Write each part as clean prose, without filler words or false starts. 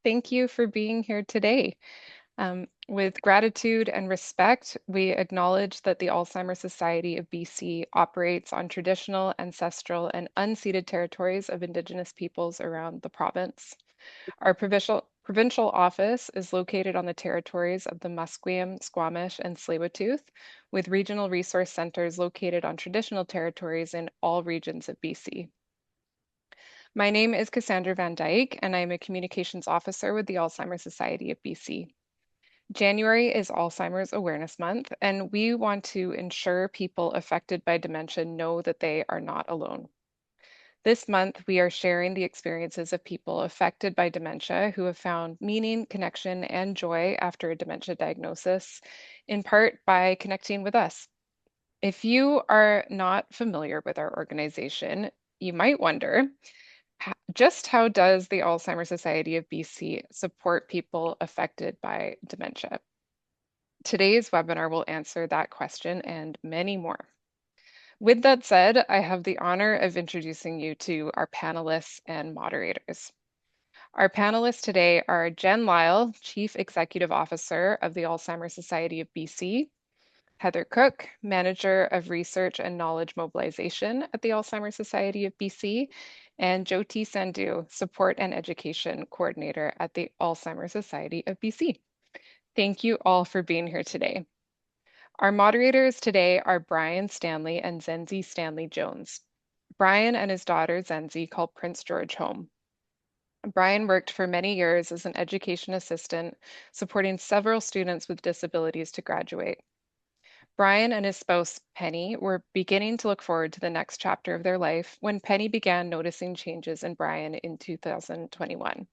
Thank you for being here today. With gratitude and respect, we acknowledge that the Alzheimer Society of BC operates on traditional, ancestral, and unceded territories of Indigenous peoples around the province. Our provincial office is located on the territories of the Musqueam, Squamish, and Tsleil-Waututh, with regional resource centers located on traditional territories in all regions of BC. My name is Cassandra Van Dyke, and I am a communications officer with the Alzheimer Society of BC. January is Alzheimer's Awareness Month, and we want to ensure people affected by dementia know that they are not alone. This month, we are sharing the experiences of people affected by dementia who have found meaning, connection, and joy after a dementia diagnosis, in part by connecting with us. If you are not familiar with our organization, you might wonder, just how does the Alzheimer's Society of BC support people affected by dementia? Today's webinar will answer that question and many more. With that said, I have the honor of introducing you to our panelists and moderators. Our panelists today are Jen Lyle, Chief Executive Officer of the Alzheimer's Society of BC, Heather Cook, Manager of Research and Knowledge Mobilization at the Alzheimer's Society of BC, and Jyoti Sandhu, Support and Education Coordinator at the Alzheimer's Society of BC. Thank you all for being here today. Our moderators today are Brian Stanley and Zenzi Stanley Jones. Brian and his daughter Zenzi call Prince George home. Brian worked for many years as an education assistant, supporting several students with disabilities to graduate. Brian and his spouse, Penny, were beginning to look forward to the next chapter of their life when Penny began noticing changes in Brian in 2021.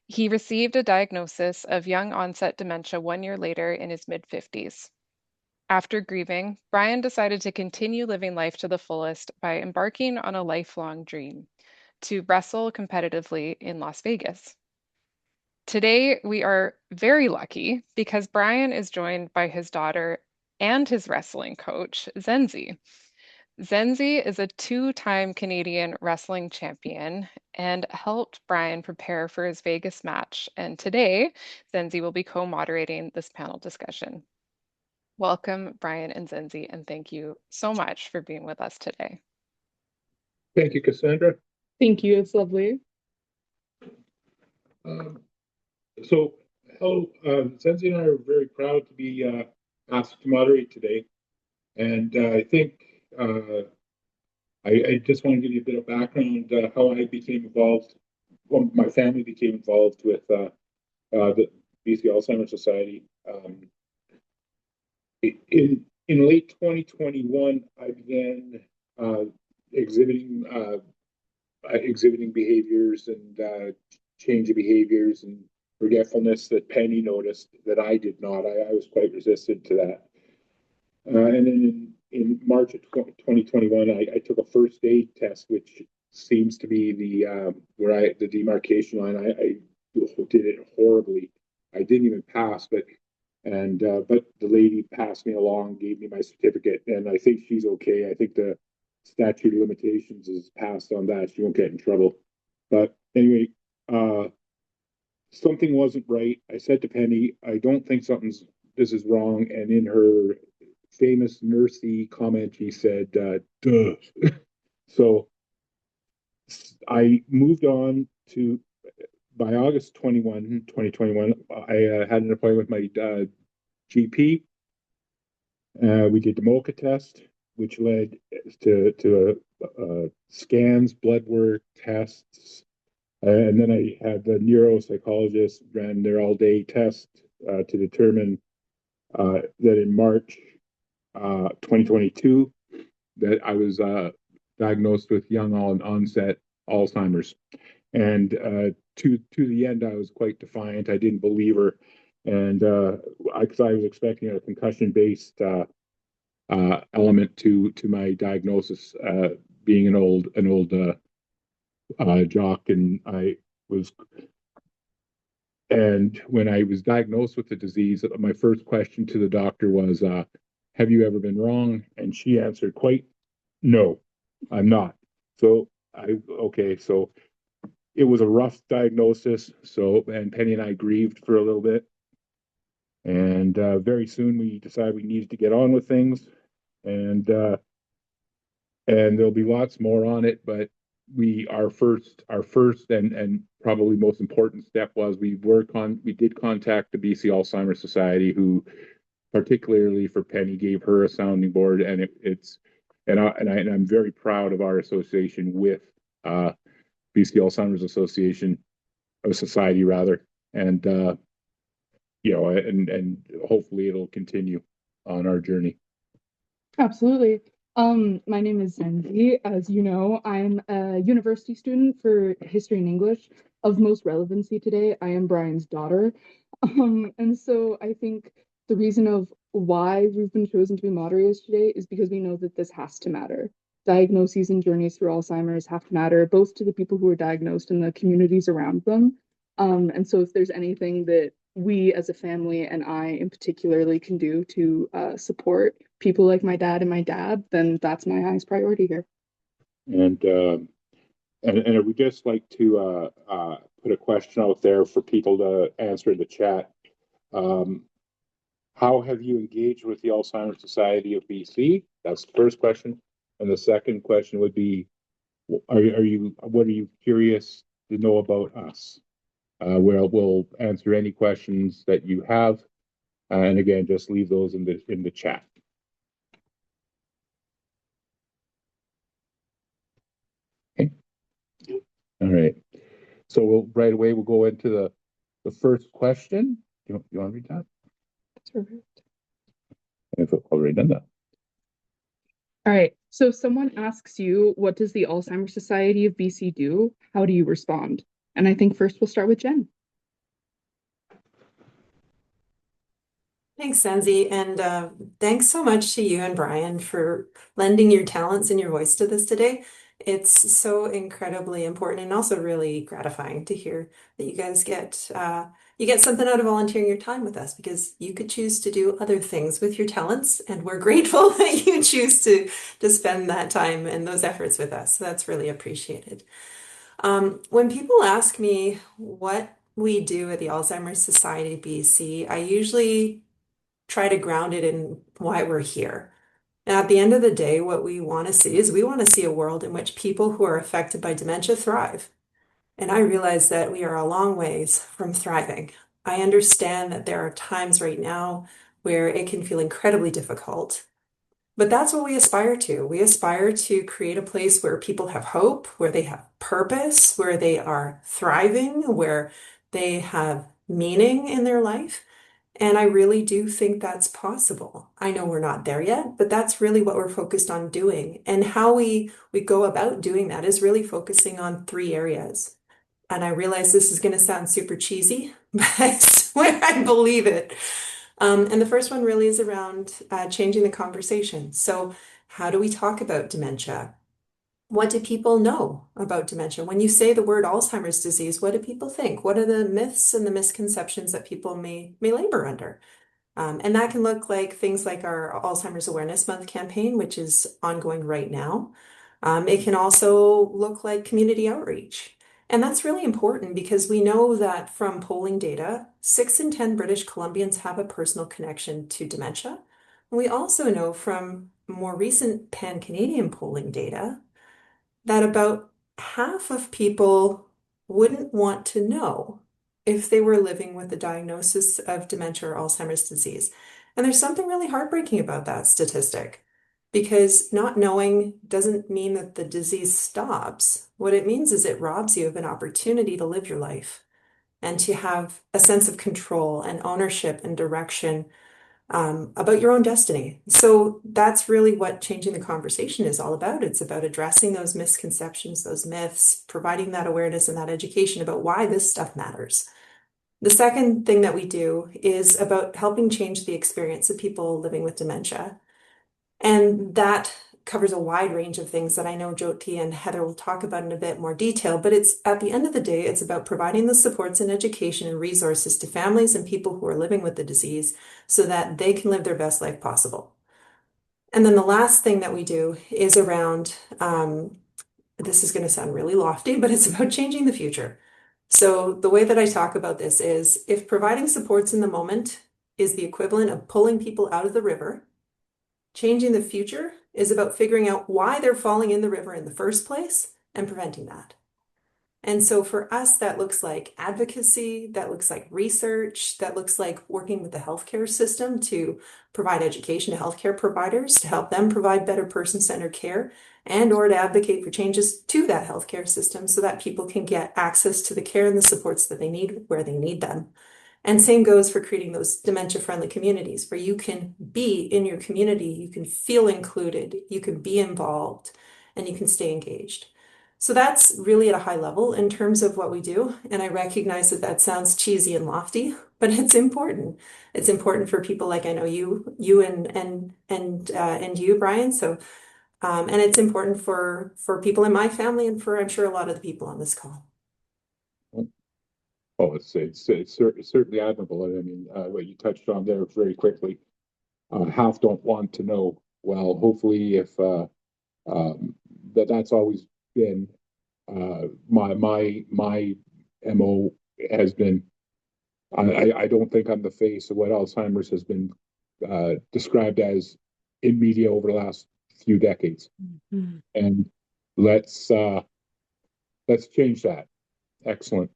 He received a diagnosis of young onset dementia 1 year later in his mid-50s. After grieving, Brian decided to continue living life to the fullest by embarking on a lifelong dream to wrestle competitively in Las Vegas. Today, we are very lucky because Brian is joined by his daughter and his wrestling coach, Zenzi. Zenzi is a two-time Canadian wrestling champion and helped Brian prepare for his Vegas match. And today, Zenzi will be co-moderating this panel discussion. Welcome, Brian and Zenzi, and thank you so much for being with us today. Thank you, Cassandra. Thank you. It's lovely. Zenzi and I are very proud to be asked to moderate today. And I think I just want to give you a bit of background how I became involved. Well, my family became involved with the BC Alzheimer Society. In late 2021, I began exhibiting behaviors and change of behaviors and forgetfulness that Penny noticed that I did not. I was quite resistant to that. And then in March of 2021, I took a first aid test, which seems to be the demarcation line. I did it horribly. I didn't even pass, but the lady passed me along, gave me my certificate, and I think she's okay. I think the statute of limitations is passed on that. She won't get in trouble. But anyway, something wasn't right. I said to Penny, I don't think this is wrong. And in her famous nursey comment, she said, duh. So I moved on to, by August 2021, I had an appointment with my GP. We did the MOCA test, which led to scans, blood work, tests. And then I had the neuropsychologist ran their all-day test to determine that in March 2022 that I was diagnosed with young onset Alzheimer's. And to the end, I was quite defiant. I didn't believe her, and because I was expecting a concussion-based element to my diagnosis, being an old jock, and when I was diagnosed with the disease, my first question to the doctor was, have you ever been wrong? And she answered no, I'm not. So it was a rough diagnosis. So, and Penny and I grieved for a little bit. And very soon we decided we needed to get on with things. And there'll be lots more on it, but our first and probably most important step was we did contact the BC Alzheimer Society, who particularly for Penny gave her a sounding board, and I'm very proud of our association with BC Alzheimer's Association, or Society rather, and and hopefully it'll continue on our journey. Absolutely. My name is Zenzi. As you know, I'm a university student for history and English. Of most relevancy today, I am Brian's daughter. And so I think the reason of why we've been chosen to be moderators today is because we know that this has to matter. Diagnoses and journeys through Alzheimer's have to matter, both to the people who are diagnosed and the communities around them. And so if there's anything that we as a family and I in particularly can do to support people like my dad and my dad, then that's my highest priority here. And I would just like to put a question out there for people to answer in the chat. How have you engaged with the Alzheimer Society of BC? That's the first question. And the second question would be, what are you curious to know about us? We'll answer any questions that you have. And again, just leave those in the chat. Okay. All right. So right away we'll go into the first question. You want to read that? That's perfect. I've already done that. All right. So if someone asks you, what does the Alzheimer's Society of BC do? How do you respond? And I think first we'll start with Jen. Thanks, Senzi, and thanks so much to you and Brian for lending your talents and your voice to this today. It's so incredibly important and also really gratifying to hear that you guys get you get something out of volunteering your time with us, because you could choose to do other things with your talents, and we're grateful that you choose to spend that time and those efforts with us. So that's really appreciated. When people ask me what we do at the Alzheimer's Society of BC, I usually try to ground it in why we're here. And at the end of the day, what we want to see is we want to see a world in which people who are affected by dementia thrive. And I realize that we are a long ways from thriving. I understand that there are times right now where it can feel incredibly difficult. But that's what we aspire to. We aspire to create a place where people have hope, where they have purpose, where they are thriving, where they have meaning in their life. And I really do think that's possible. I know we're not there yet, but that's really what we're focused on doing. And how we go about doing that is really focusing on three areas. And I realize this is going to sound super cheesy, but I swear I believe it. And the first one really is around changing the conversation. So how do we talk about dementia? What do people know about dementia? When you say the word Alzheimer's disease, what do people think? What are the myths and the misconceptions that people may labor under? And that can look like things like our Alzheimer's Awareness Month campaign, which is ongoing right now. It can also look like community outreach. And that's really important because we know that from polling data, 6 in 10 British Columbians have a personal connection to dementia. We also know from more recent pan-Canadian polling data that about half of people wouldn't want to know if they were living with a diagnosis of dementia or Alzheimer's disease. And there's something really heartbreaking about that statistic, because not knowing doesn't mean that the disease stops. What it means is it robs you of an opportunity to live your life and to have a sense of control and ownership and direction about your own destiny. So that's really what changing the conversation is all about. It's about addressing those misconceptions, those myths, providing that awareness and that education about why this stuff matters. The second thing that we do is about helping change the experience of people living with dementia. And that covers a wide range of things that I know Jyoti and Heather will talk about in a bit more detail, but it's at the end of the day, it's about providing the supports and education and resources to families and people who are living with the disease so that they can live their best life possible. And then the last thing that we do is around this is going to sound really lofty, but it's about changing the future. So the way that I talk about this is if providing supports in the moment is the equivalent of pulling people out of the river, changing the future is about figuring out why they're falling in the river in the first place and preventing that. And so for us, that looks like advocacy, that looks like research, that looks like working with the healthcare system to provide education to healthcare providers to help them provide better person-centered care and or to advocate for changes to that healthcare system so that people can get access to the care and the supports that they need where they need them. And same goes for creating those dementia-friendly communities where you can be in your community, you can feel included, you can be involved, and you can stay engaged. So that's really at a high level in terms of what we do. And I recognize that that sounds cheesy and lofty, but it's important. It's important for people like I know you and you, Brian. So and it's important for people in my family and for I'm sure a lot of the people on this call. Oh, it's certainly admirable. I mean, what you touched on there very quickly. Half don't want to know. Well, hopefully, if that's always been my mo has been. I don't think I'm the face of what Alzheimer's has been described as in media over the last few decades, and let's uh, let's change that. Excellent.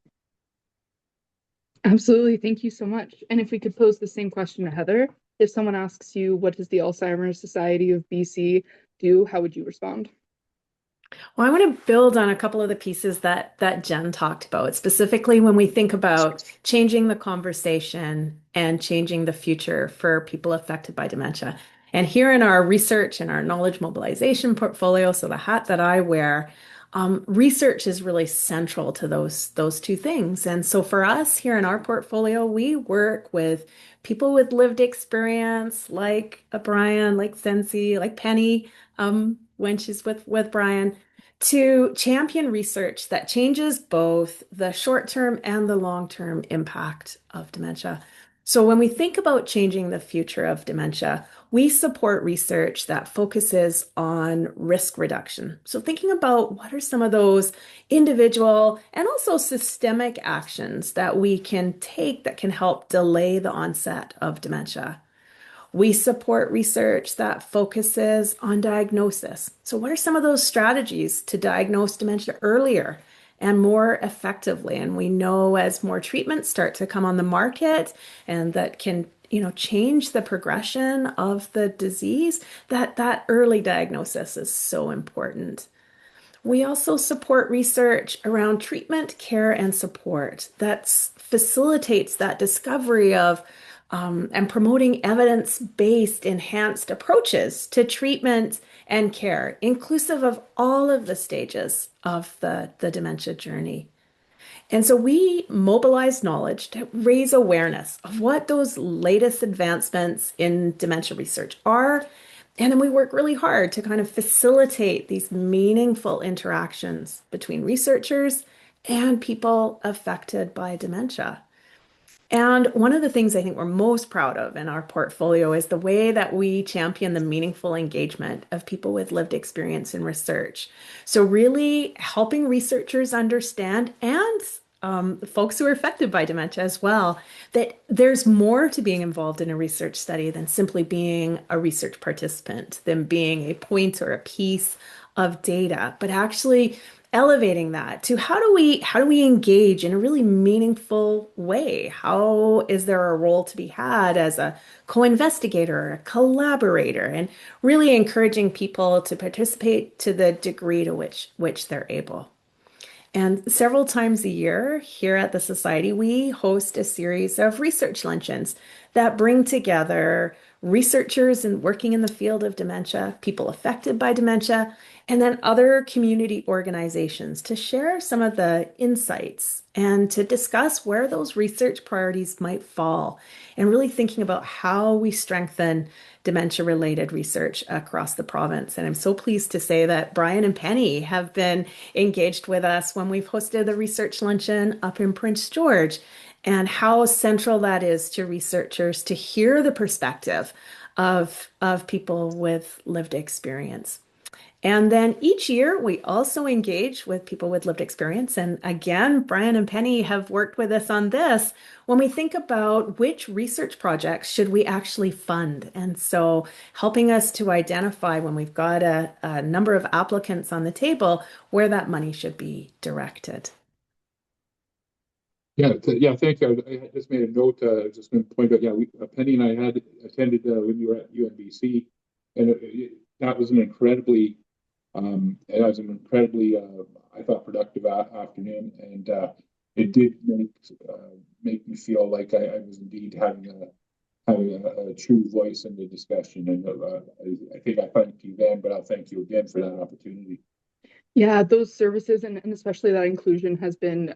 Absolutely. Thank you so much. And if we could pose the same question to Heather, if someone asks you, what does the Alzheimer Society of BC do, how would you respond? Well, I want to build on a couple of the pieces that Jen talked about, specifically when we think about changing the conversation and changing the future for people affected by dementia. And here in our research and our knowledge mobilization portfolio, so the hat that I wear, research is really central to those two things. And so for us here in our portfolio, we work with people with lived experience, like Brian, like Sensi, like Penny, when she's with Brian, to champion research that changes both the short-term and the long-term impact of dementia. So when we think about changing the future of dementia, we support research that focuses on risk reduction. So thinking about what are some of those individual and also systemic actions that we can take that can help delay the onset of dementia. We support research that focuses on diagnosis. So, what are some of those strategies to diagnose dementia earlier and more effectively? And we know as more treatments start to come on the market and that can change the progression of the disease, that early diagnosis is so important. We also support research around treatment, care, and support that facilitates that discovery of and promoting evidence-based enhanced approaches to treatment and care, inclusive of all of the stages of the dementia journey. And so we mobilize knowledge to raise awareness of what those latest advancements in dementia research are. And then we work really hard to kind of facilitate these meaningful interactions between researchers and people affected by dementia. And one of the things I think we're most proud of in our portfolio is the way that we champion the meaningful engagement of people with lived experience in research. So, really helping researchers understand and folks who are affected by dementia as well, that there's more to being involved in a research study than simply being a research participant, than being a point or a piece of data, but actually elevating that to how do we engage in a really meaningful way? How is there a role to be had as a co-investigator or a collaborator, and really encouraging people to participate to the degree to which they're able. And several times a year here at the Society, we host a series of research luncheons that bring together researchers and working in the field of dementia, people affected by dementia, and then other community organizations to share some of the insights and to discuss where those research priorities might fall, and really thinking about how we strengthen dementia-related research across the province. And I'm so pleased to say that Brian and Penny have been engaged with us when we've hosted the research luncheon up in Prince George, and how central that is to researchers to hear the perspective of people with lived experience. And then each year, we also engage with people with lived experience. And again, Brian and Penny have worked with us on this when we think about which research projects should we actually fund. And so helping us to identify when we've got a number of applicants on the table where that money should be directed. Yeah, yeah, thank you. I just made a note, just going to point out, yeah, Penny and I had attended when you were at UNBC, and that was an incredibly, I thought, productive afternoon, and it did make me feel like I was indeed having a true voice in the discussion, and I think I thanked you then, but I'll thank you again for that opportunity. Yeah, those services and especially that inclusion has been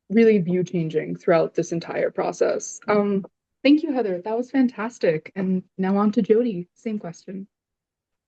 really view changing throughout this entire process. Thank you, Heather. That was fantastic. And now on to Jody. Same question.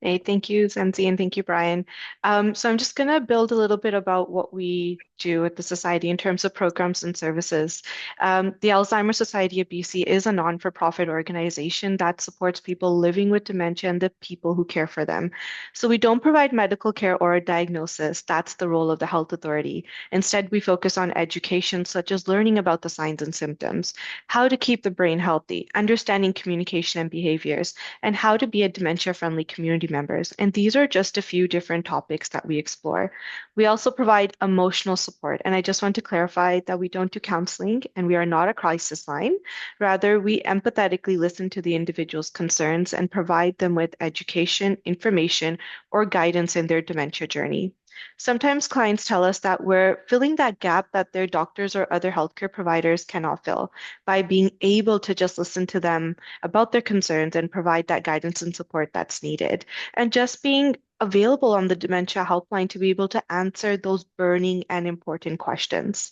Hey, thank you, Zenzi, and thank you, Brian. So I'm just going to build a little bit about what we do at the Society in terms of programs and services. The Alzheimer Society of B.C. is a non-for-profit organization that supports people living with dementia and the people who care for them. So we don't provide medical care or a diagnosis. That's the role of the health authority. Instead, we focus on education, such as learning about the signs and symptoms, how to keep the brain healthy, understanding communication and behaviors, and how to be a dementia-friendly community members. And these are just a few different topics that we explore. We also provide emotional support. And I just want to clarify that we don't do counseling and we are not a crisis line. Rather, we empathetically listen to the individual's concerns and provide them with education, information, or guidance in their dementia journey. Sometimes clients tell us that we're filling that gap that their doctors or other healthcare providers cannot fill by being able to just listen to them about their concerns and provide that guidance and support that's needed. And just being available on the dementia helpline to be able to answer those burning and important questions.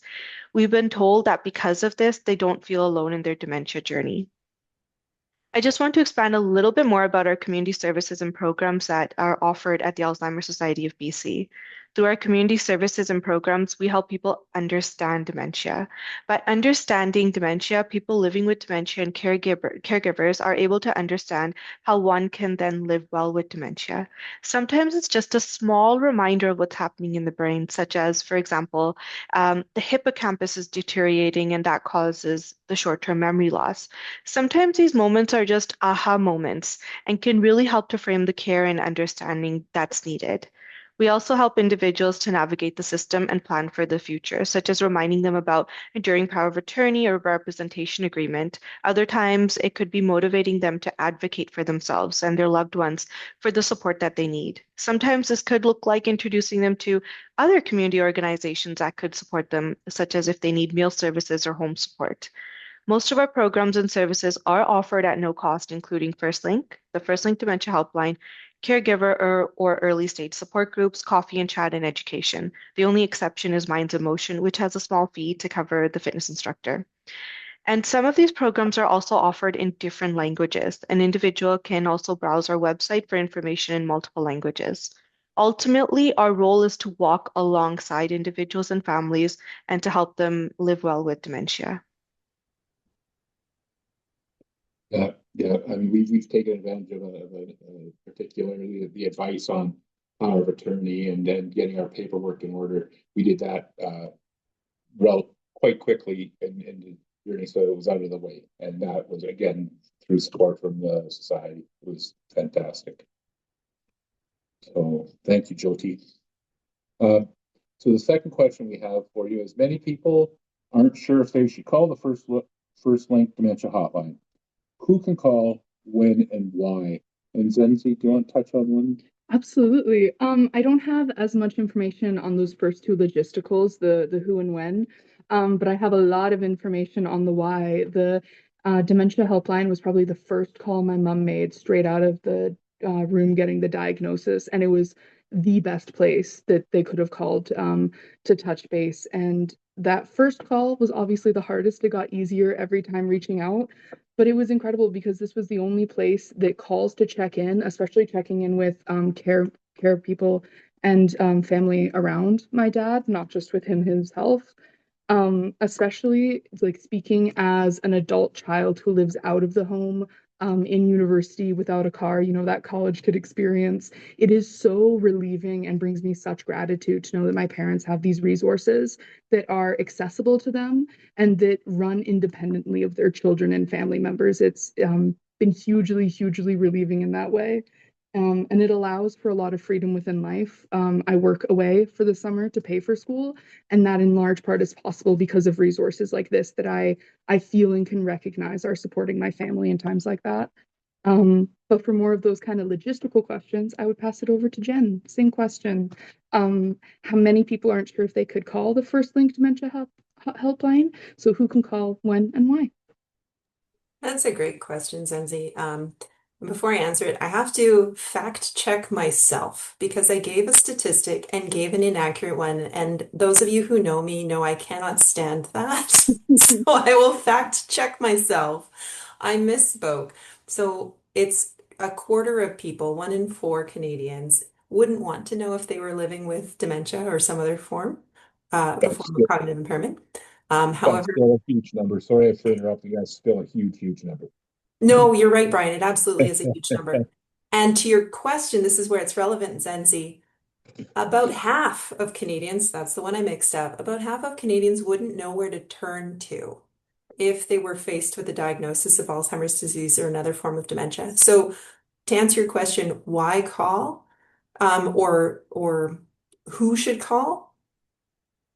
We've been told that because of this, they don't feel alone in their dementia journey. I just want to expand a little bit more about our community services and programs that are offered at the Alzheimer Society of B.C. Through our community services and programs, we help people understand dementia. By understanding dementia, people living with dementia and caregivers are able to understand how one can then live well with dementia. Sometimes it's just a small reminder of what's happening in the brain, such as, for example, the hippocampus is deteriorating and that causes the short-term memory loss. Sometimes these moments are just aha moments and can really help to frame the care and understanding that's needed. We also help individuals to navigate the system and plan for the future, such as reminding them about enduring power of attorney or representation agreement. Other times, it could be motivating them to advocate for themselves and their loved ones for the support that they need. Sometimes this could look like introducing them to other community organizations that could support them, such as if they need meal services or home support. Most of our programs and services are offered at no cost, including First Link, the First Link Dementia Helpline, caregiver or early stage support groups, coffee and chat, and education. The only exception is Minds in Motion, which has a small fee to cover the fitness instructor. And some of these programs are also offered in different languages. An individual can also browse our website for information in multiple languages. Ultimately, our role is to walk alongside individuals and families and to help them live well with dementia. Yeah, yeah. I mean, we've taken advantage of particularly the advice on power of attorney and then getting our paperwork in order. We did that quite quickly in the journey, so it was out of the way, and that was again through support from the society. It was fantastic. So thank you, Jyoti. So the second question we have for you is: many people aren't sure if they should call the First Link Dementia Hotline. Who can call, when, and why? And Zenzi, do you want to touch on one? Absolutely. I don't have as much information on those first two logisticals, the who and when, but I have a lot of information on the why. The dementia helpline was probably the first call my mom made straight out of the room getting the diagnosis, and it was the best place that they could have called to touch base. And that first call was obviously the hardest. It got easier every time reaching out. But it was incredible because this was the only place that calls to check in, especially checking in with care people and family around my dad, not just with him his health. Especially like speaking as an adult child who lives out of the home, in university without a car, that college kid experience. It is so relieving and brings me such gratitude to know that my parents have these resources that are accessible to them and that run independently of their children and family members. It's been hugely, hugely relieving in that way. And it allows for a lot of freedom within life. I work away for the summer to pay for school, and that in large part is possible because of resources like this that I feel and can recognize are supporting my family in times like that. But for more of those kind of logistical questions, I would pass it over to Jen. Same question. How many people aren't sure if they could call the First Link Dementia Helpline? So who can call, when, and why? That's a great question, Zenzi. Before I answer it, I have to fact check myself because I gave a statistic and gave an inaccurate one. And those of you who know me know I cannot stand that. So I will fact check myself. I misspoke. So it's a quarter of people, 1 in 4 Canadians, wouldn't want to know if they were living with dementia or some other form, a That's form of still, cognitive impairment. that's However, still a huge number. Sorry for interrupting. That's still a huge, huge number. no, you're right, Brian. It absolutely is a huge number. And to your question, this is where it's relevant, Zenzi. About half of Canadians, that's the one I mixed up, about half of Canadians wouldn't know where to turn to if they were faced with a diagnosis of Alzheimer's disease or another form of dementia. So to answer your question, why call, or who should call?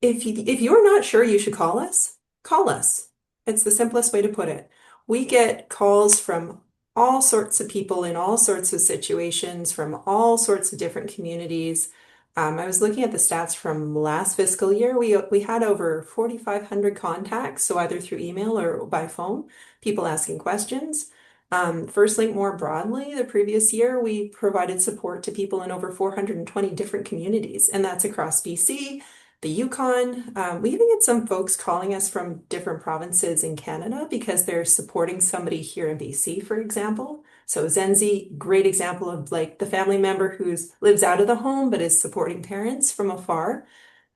If you're not sure you should call us, call us. It's the simplest way to put it. We get calls from all sorts of people in all sorts of situations, from all sorts of different communities. I was looking at the stats from last fiscal year. We had over 4,500 contacts, so either through email or by phone, people asking questions. First Link more broadly, the previous year, we provided support to people in over 420 different communities, and that's across BC, the Yukon. We even get some folks calling us from different provinces in Canada because they're supporting somebody here in BC, for example. So Zenzi, great example of like the family member who's lives out of the home but is supporting parents from afar.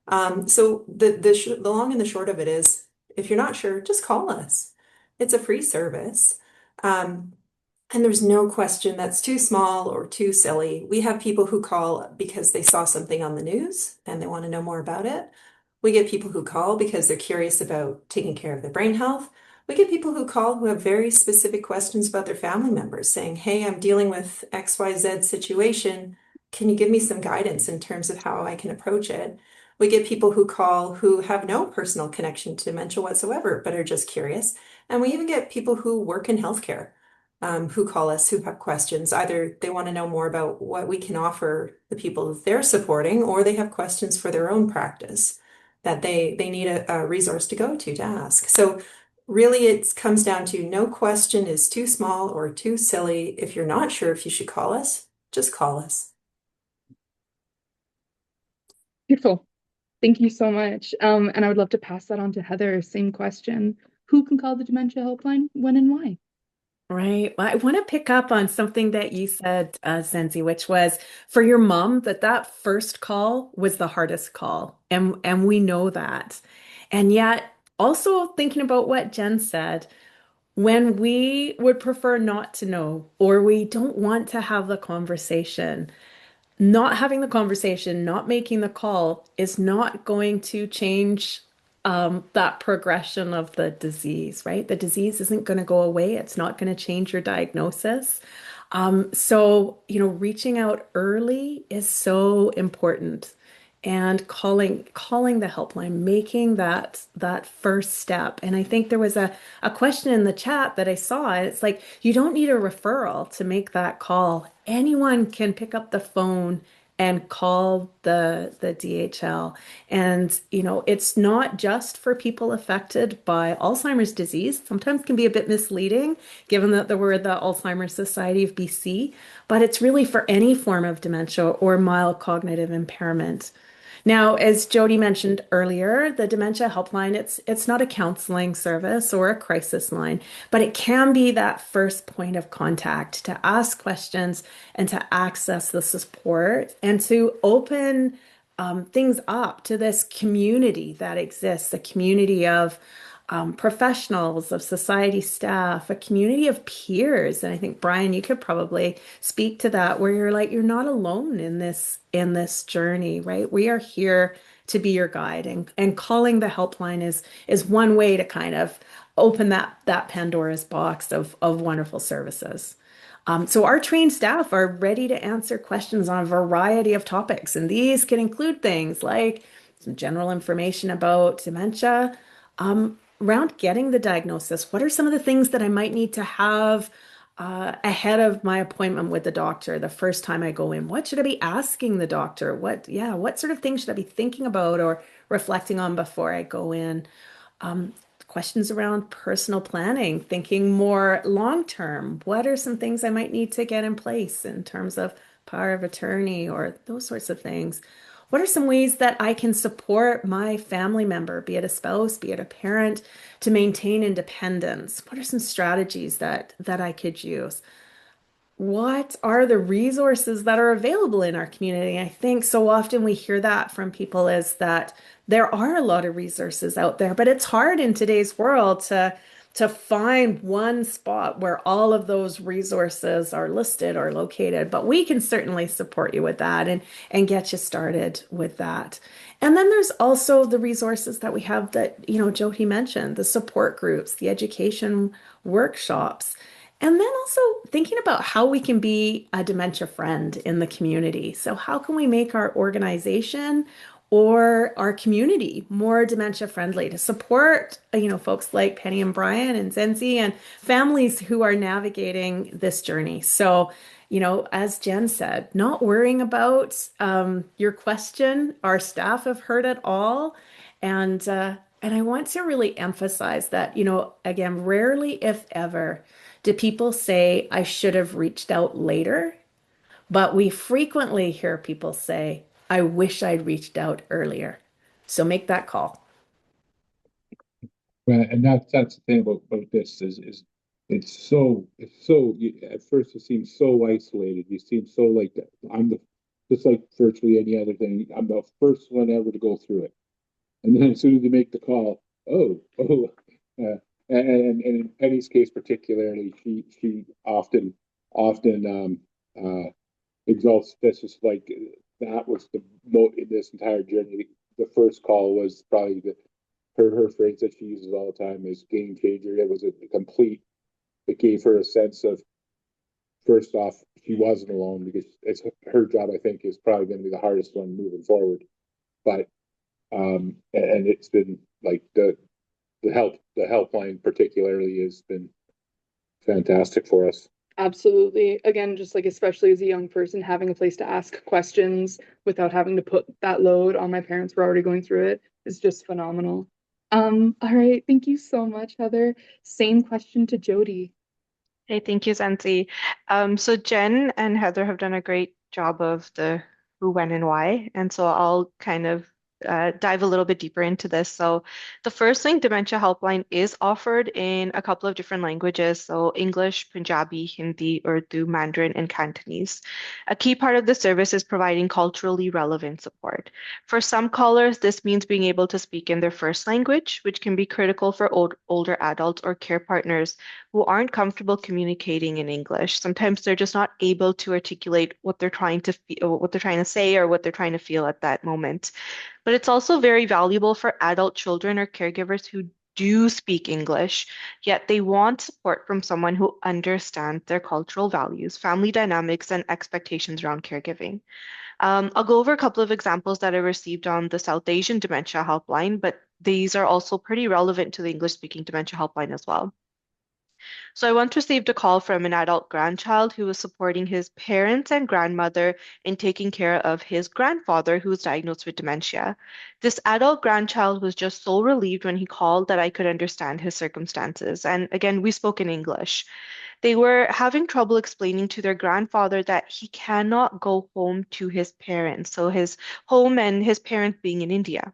So the long and the short of it is, if you're not sure, just call us. It's a free service. Um, and there's no question that's too small or too silly. We have people who call because they saw something on the news and they want to know more about it. We get people who call because they're curious about taking care of their brain health. We get people who call who have very specific questions about their family members saying, hey, I'm dealing with XYZ situation. Can you give me some guidance in terms of how I can approach it? We get people who call who have no personal connection to dementia whatsoever, but are just curious. And we even get people who work in healthcare, who call us who have questions. Either they want to know more about what we can offer the people that they're supporting, or they have questions for their own practice that they need a resource to go to ask. So really it comes down to no question is too small or too silly. If you're not sure if you should call us, just call us. Beautiful. Thank you so much. And I would love to pass that on to Heather. Same question. Who can call the dementia helpline, when and why? Right. Well, I want to pick up on something that you said, Zenzi, which was for your mom that first call was the hardest call, and we know that. And yet, also thinking about what Jen said, when we would prefer not to know or we don't want to have the conversation, not having the conversation, not making the call is not going to change that progression of the disease, right? The disease isn't going to go away. It's not going to change your diagnosis. So, reaching out early is so important. And calling the helpline, making that first step. And I think there was a question in the chat that I saw. It's like you don't need a referral to make that call. Anyone can pick up the phone and call the DHL. And it's not just for people affected by Alzheimer's disease. Sometimes can be a bit misleading, given that there were the Alzheimer Society of B.C., but it's really for any form of dementia or mild cognitive impairment. Now, as Jody mentioned earlier, the Dementia Helpline, it's not a counseling service or a crisis line, but it can be that first point of contact to ask questions and to access the support and to open things up to this community that exists, a community of professionals, of society staff, a community of peers. And I think Brian, you could probably speak to that, where you're like, you're not alone in this journey, right? We are here to be your guide, and calling the helpline is one way to kind of open that Pandora's box of wonderful services. So our trained staff are ready to answer questions on a variety of topics, and these can include things like some general information about dementia, around getting the diagnosis. What are some of the things that I might need to have ahead of my appointment with the doctor the first time I go in? What should I be asking the doctor? What sort of things should I be thinking about or reflecting on before I go in? Um, Questions around personal planning, thinking more long term. What are some things I might need to get in place in terms of power of attorney or those sorts of things? What are some ways that I can support my family member, be it a spouse, be it a parent, to maintain independence? What are some strategies that I could use? What are the resources that are available in our community? I think so often we hear that from people, is that there are a lot of resources out there, but it's hard in today's world to find one spot where all of those resources are listed or located. But we can certainly support you with that and get you started with that. And then there's also the resources that we have that, Jyoti mentioned, the support groups, the education workshops. And then also thinking about how we can be a dementia friend in the community. So, how can we make our organization or our community more dementia friendly to support, folks like Penny and Brian and Zenzi and families who are navigating this journey? So, as Jen said, not worrying about your question. Our staff have heard it all. And I want to really emphasize that, again, rarely, if ever, do people say, I should have reached out later? But we frequently hear people say, I wish I'd reached out earlier. So make that call. Right, and that's the thing about this is it's so at first it seems so isolated. You seem so like I'm the just like virtually any other thing. I'm the first one ever to go through it, and then as soon as you make the call, uh, and in Penny's case particularly, she often exalts this as like that was the in this entire journey. The first call was probably her phrase that she uses all the time is game changer. It was a complete. It gave her a sense of first off she wasn't alone because it's her job. I think is probably going to be the hardest one moving forward. But and it's been like the helpline particularly has been fantastic for us. Absolutely. Again, just like especially as a young person, having a place to ask questions without having to put that load on my parents who are already going through it is just phenomenal. All right. Thank you so much, Heather. Same question to Jody. Hey, thank you, Zanzi. So Jen and Heather have done a great job of the who, when, and why. And so I'll kind of dive a little bit deeper into this. So the First Link Dementia Helpline is offered in a couple of different languages. So English, Punjabi, Hindi, Urdu, Mandarin, and Cantonese. A key part of the service is providing culturally relevant support. For some callers, this means being able to speak in their first language, which can be critical for older adults or care partners who aren't comfortable communicating in English. Sometimes they're just not able to articulate what they're trying to feel, what they're trying to say, or what they're trying to feel at that moment. But it's also very valuable for adult children or caregivers who do speak English, yet they want support from someone who understands their cultural values, family dynamics, and expectations around caregiving. I'll go over a couple of examples that I received on the South Asian Dementia Helpline, but these are also pretty relevant to the English-speaking Dementia Helpline as well. So I once received a call from an adult grandchild who was supporting his parents and grandmother in taking care of his grandfather who was diagnosed with dementia. This adult grandchild was just so relieved when he called that I could understand his circumstances. And again, we spoke in English. They were having trouble explaining to their grandfather that he cannot go home to his parents, so his home and his parents being in India.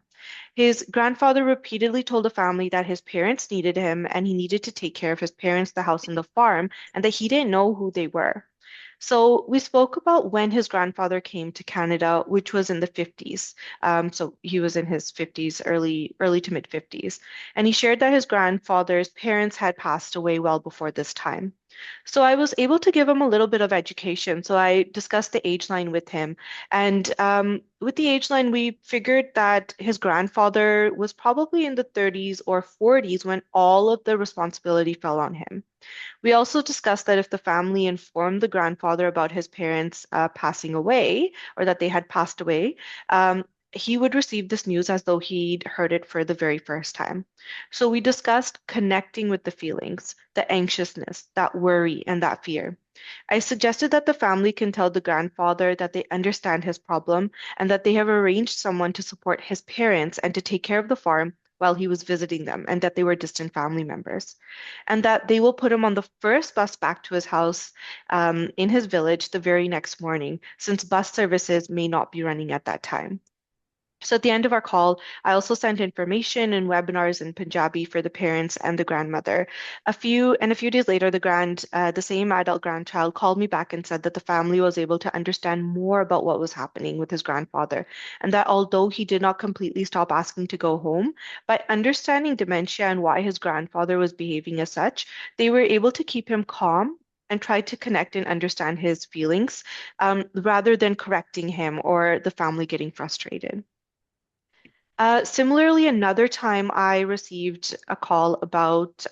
His grandfather repeatedly told the family that his parents needed him and he needed to take care of his parents, the house, and the farm, and that he didn't know who they were. So we spoke about when his grandfather came to Canada, which was in the 50s. So he was in his 50s, early to mid 50s. And he shared that his grandfather's parents had passed away well before this time. So I was able to give him a little bit of education. So I discussed the age line with him. And with the age line, we figured that his grandfather was probably in the 30s or 40s when all of the responsibility fell on him. We also discussed that if the family informed the grandfather about his parents passing away or that they had passed away, he would receive this news as though he'd heard it for the very first time. So we discussed connecting with the feelings, the anxiousness, that worry, and that fear. I suggested that the family can tell the grandfather that they understand his problem and that they have arranged someone to support his parents and to take care of the farm while he was visiting them, and that they were distant family members and that they will put him on the first bus back to his house in his village the very next morning, since bus services may not be running at that time. So at the end of our call, I also sent information and webinars in Punjabi for the parents and the grandmother. A few days later, the same adult grandchild called me back and said that the family was able to understand more about what was happening with his grandfather, and that although he did not completely stop asking to go home, by understanding dementia and why his grandfather was behaving as such, they were able to keep him calm and try to connect and understand his feelings, rather than correcting him or the family getting frustrated. Similarly, another time I received a call about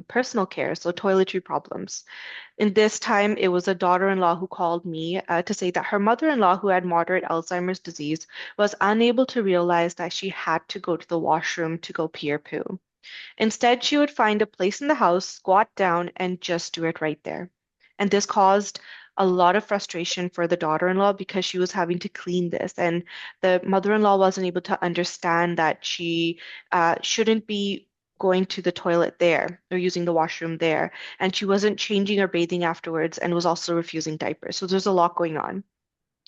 personal care, so toiletry problems. In this time, it was a daughter-in-law who called me to say that her mother-in-law, who had moderate Alzheimer's disease, was unable to realize that she had to go to the washroom to go pee or poo. Instead, she would find a place in the house, squat down, and just do it right there. And this caused a lot of frustration for the daughter-in-law because she was having to clean this, and the mother-in-law wasn't able to understand that she shouldn't be going to the toilet there or using the washroom there, and she wasn't changing or bathing afterwards, and was also refusing diapers. So there's a lot going on.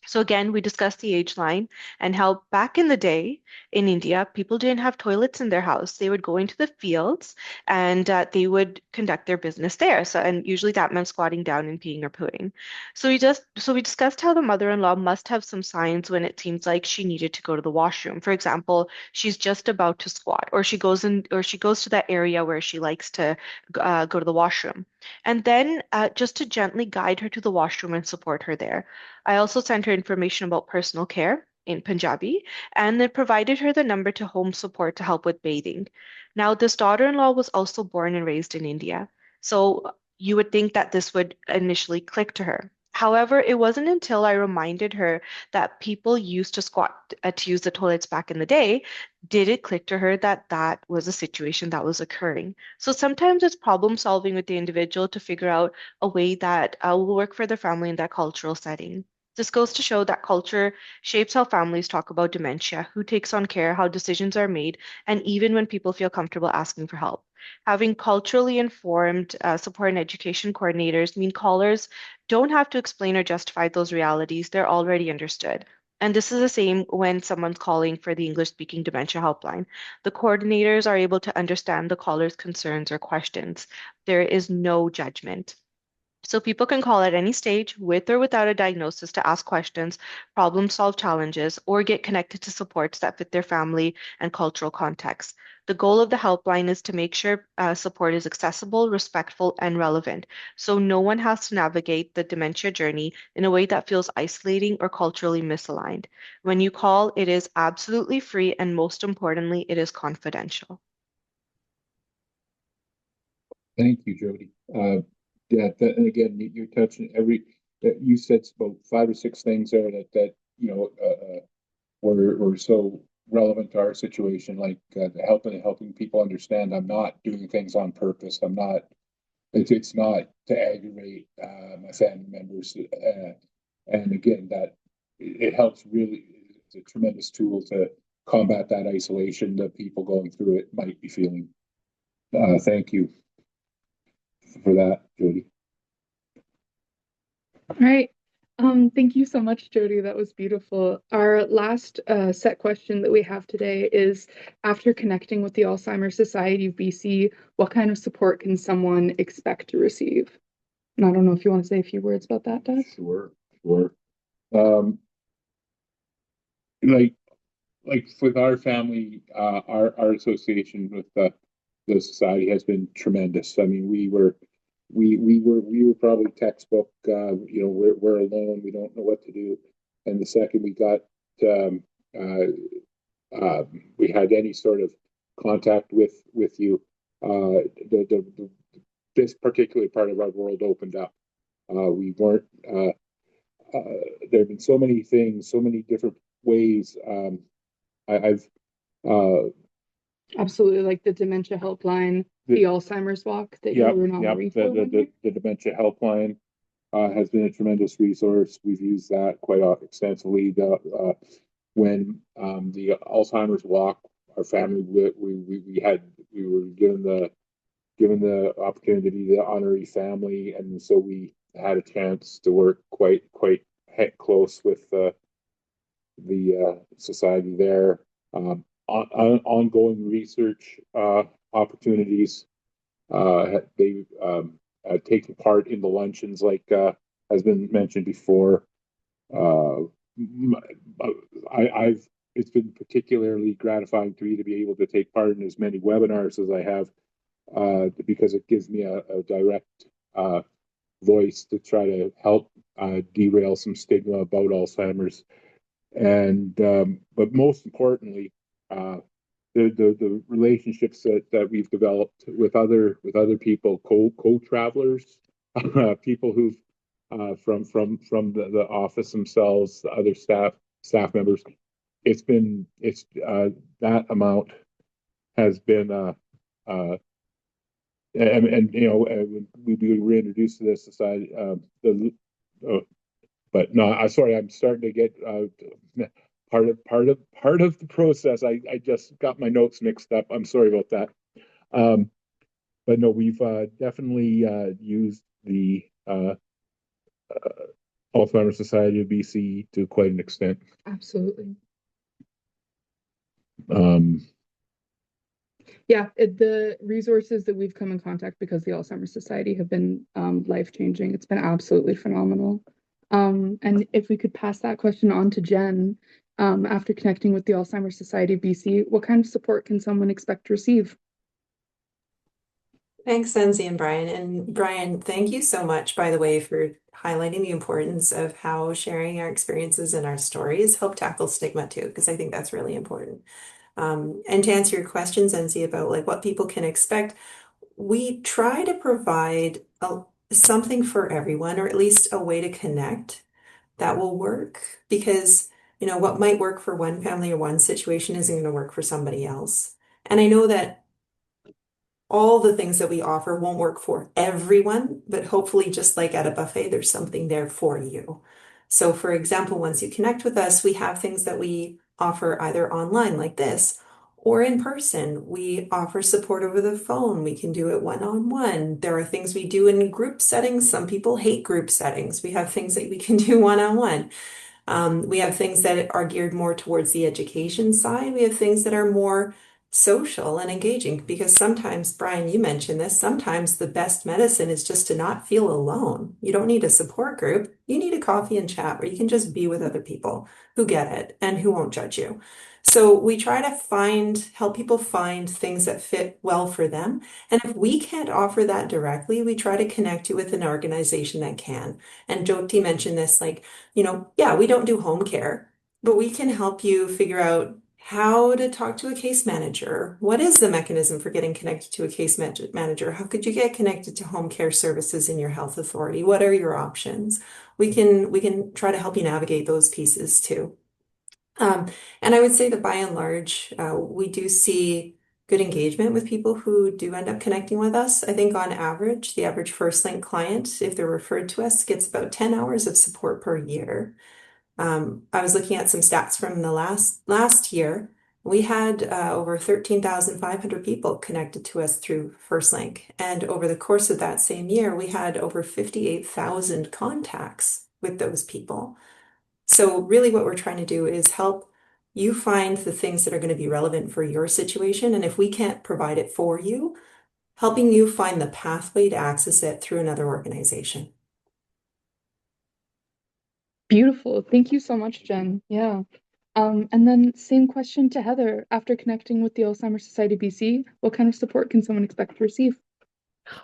So again, we discussed the age line and how back in the day in India, people didn't have toilets in their house. They would go into the fields and they would conduct their business there. So, and usually that meant squatting down and peeing or pooing. So we discussed how the mother-in-law must have some signs when it seems like she needed to go to the washroom. For example, she's just about to squat, or she goes to that area where she likes to go to the washroom. And then just to gently guide her to the washroom and support her there. I also sent her information about personal care in Punjabi and then provided her the number to home support to help with bathing. Now, this daughter-in-law was also born and raised in India, so you would think that this would initially click to her. However, it wasn't until I reminded her that people used to squat to use the toilets back in the day, did it click to her that that was a situation that was occurring. So sometimes it's problem solving with the individual to figure out a way that will work for their family in that cultural setting. This goes to show that culture shapes how families talk about dementia, who takes on care, how decisions are made, and even when people feel comfortable asking for help. Having culturally informed support and education coordinators mean callers don't have to explain or justify those realities, they're already understood. And this is the same when someone's calling for the English speaking dementia helpline. The coordinators are able to understand the caller's concerns or questions. There is no judgment. So people can call at any stage with or without a diagnosis to ask questions, problem solve challenges, or get connected to supports that fit their family and cultural context. The goal of the helpline is to make sure support is accessible, respectful, and relevant. So no one has to navigate the dementia journey in a way that feels isolating or culturally misaligned. When you call, it is absolutely free, and most importantly, it is confidential. Thank you, Jody. Yeah, and again, you're touching you said about 5 or 6 things there that were so relevant to our situation, like helping people understand I'm not doing things on purpose. I'm not. It's not to aggravate my family members, and again, that it helps really. It's a tremendous tool to combat that isolation that people going through it might be feeling. Thank you for that, Jody. All right. Thank you so much, Jody. That was beautiful. Our last set question that we have today is, after connecting with the Alzheimer Society of BC, what kind of support can someone expect to receive? And I don't know if you want to say a few words about that, Doug. Sure, sure. Um, like with our family, our association with the society has been tremendous. I mean, we were probably textbook. We're alone. We don't know what to do. And the second we got um, uh, we had any sort of contact with you, this particular part of our world opened up. We weren't. There have been so many things, so many different ways. I've Absolutely, like the dementia helpline, the Alzheimer's walk that you were nominated for. The dementia helpline has been a tremendous resource. We've used that quite extensively. When the Alzheimer's walk, our family we were given the opportunity to honor a family, and so we had a chance to work quite close with the society there. Ongoing research opportunities. They taken part in the luncheons, like has been mentioned before. Uh, I've It's been particularly gratifying to me to be able to take part in as many webinars as I have, because it gives me a direct voice to try to help derail some stigma about Alzheimer's. And but most importantly, the relationships that we've developed with other people, co-travelers, people who've from the office themselves, the other staff members. It's that amount has been and we reintroduced to this society but no, I'm starting to get part of the process. I just got my notes mixed up. I'm sorry about that. Um, but no, we've definitely used the Alzheimer Society of B.C. to quite an extent. Absolutely. Um, Yeah, the resources that we've come in contact because the Alzheimer's Society have been life-changing. It's been absolutely phenomenal. And if we could pass that question on to Jen, after connecting with the Alzheimer's Society of BC, what kind of support can someone expect to receive? Thanks, Senzi and Brian. And Brian, thank you so much, by the way, for highlighting the importance of how sharing our experiences and our stories help tackle stigma too, because I think that's really important. And to answer your questions, Senzi, about like what people can expect, we try to provide something for everyone, or at least a way to connect that will work, because what might work for one family or one situation isn't going to work for somebody else. And I know that all the things that we offer won't work for everyone, but hopefully, just like at a buffet, there's something there for you. So, for example, once you connect with us, we have things that we offer either online like this or in person. We offer support over the phone. We can do it one-on-one. There are things we do in group settings. Some people hate group settings. We have things that we can do one-on-one. We have things that are geared more towards the education side. We have things that are more social and engaging, because sometimes, Brian, you mentioned this, sometimes the best medicine is just to not feel alone. You don't need a support group. You need a coffee and chat where you can just be with other people who get it and who won't judge you. So we try to help people find things that fit well for them. And if we can't offer that directly, we try to connect you with an organization that can. And Jyoti mentioned this, like, yeah, we don't do home care, but we can help you figure out how to talk to a case manager. What is the mechanism for getting connected to a case manager? How could you get connected to home care services in your health authority? What are your options? We can try to help you navigate those pieces too. And I would say that by and large, we do see good engagement with people who do end up connecting with us. I think on average, the average First Link client, if they're referred to us, gets about 10 hours of support per year. I was looking at some stats from the last year. We had over 13,500 people connected to us through First Link. And over the course of that same year, we had over 58,000 contacts with those people. So really what we're trying to do is help you find the things that are going to be relevant for your situation. And if we can't provide it for you, helping you find the pathway to access it through another organization. Beautiful. Thank you so much, Jen. Yeah. And then same question to Heather. After connecting with the Alzheimer Society of B.C, what kind of support can someone expect to receive?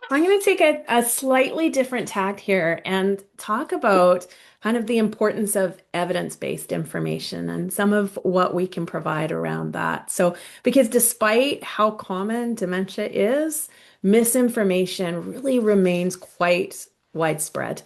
I'm going to take a slightly different tack here and talk about kind of the importance of evidence-based information and some of what we can provide around that. So, because despite how common dementia is, misinformation really remains quite widespread.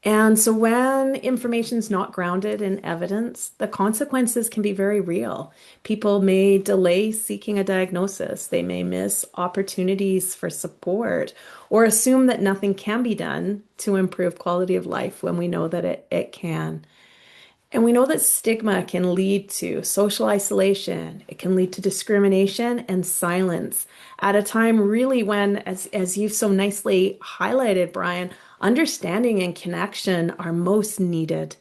And so when information is not grounded in evidence, the consequences can be very real. People may delay seeking a diagnosis, they may miss opportunities for support, or assume that nothing can be done to improve quality of life when we know that it can. And we know that stigma can lead to social isolation. It can lead to discrimination and silence at a time really when, as you've so nicely highlighted, Brian, understanding and connection are most needed.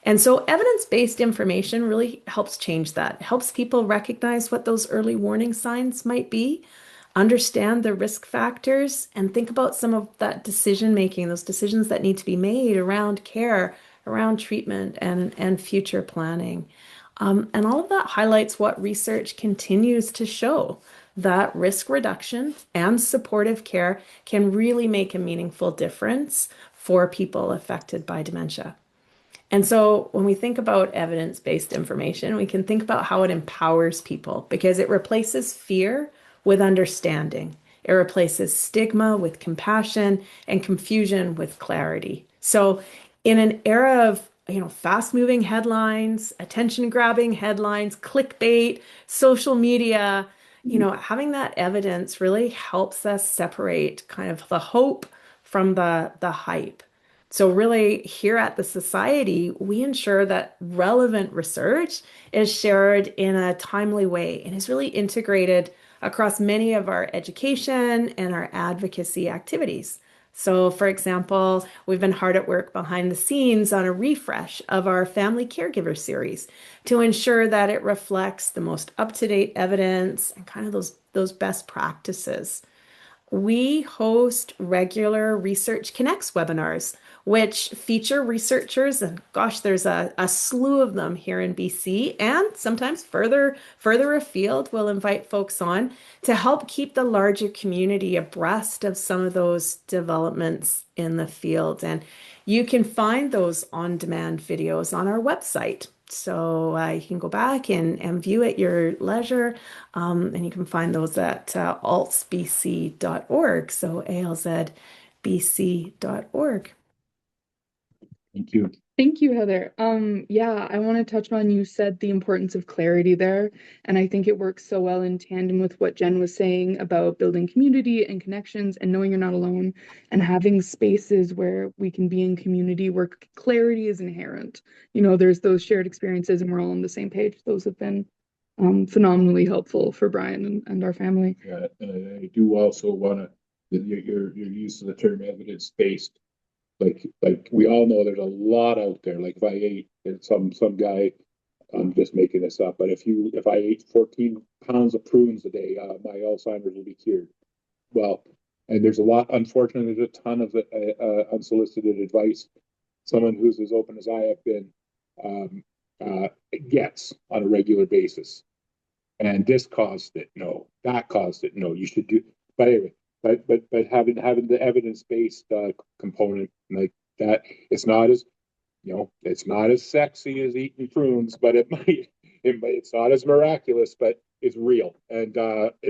And so evidence-based information really helps change that. It helps people recognize what those early warning signs might be, understand the risk factors, and think about some of that decision making, those decisions that need to be made around care, around treatment, and future planning. And all of that highlights what research continues to show that risk reduction and supportive care can really make a meaningful difference for people affected by dementia. And so when we think about evidence-based information, we can think about how it empowers people because it replaces fear with understanding. It replaces stigma with compassion and confusion with clarity. So in an era of fast-moving headlines, attention-grabbing headlines, clickbait, social media, having that evidence really helps us separate kind of the hope from the hype. So really here at the Society, we ensure that relevant research is shared in a timely way and is really integrated across many of our education and our advocacy activities. So for example, we've been hard at work behind the scenes on a refresh of our family caregiver series to ensure that it reflects the most up-to-date evidence and kind of those best practices. We host regular Research Connects webinars, which feature researchers, and gosh, there's a slew of them here in BC, and sometimes further afield, we'll invite folks on to help keep the larger community abreast of some of those developments in the field. And you can find those on-demand videos on our website. So you can go back and view at your leisure, and you can find those at alzbc.org, so alzbc.org. Thank you. Thank you, Heather. Yeah, I want to touch on, you said the importance of clarity there, and I think it works so well in tandem with what Jen was saying about building community and connections and knowing you're not alone and having spaces where we can be in community where clarity is inherent. There's those shared experiences and we're all on the same page. Those have been phenomenally helpful for Brian and our family. Yeah, and I do also want to, your use of the term evidence-based. Like we all know there's a lot out there. Like if I ate some guy, I'm just making this up, but if I ate 14 pounds of prunes a day, my Alzheimer's will be cured. Well, and there's a lot. Unfortunately, there's a ton of unsolicited advice. Someone who's as open as I have been um, gets on a regular basis. And this caused it. No, that caused it. No, you should do. But anyway, but having the evidence based component like that, it's not as it's not as sexy as eating prunes, but it's not as miraculous, but it's real, and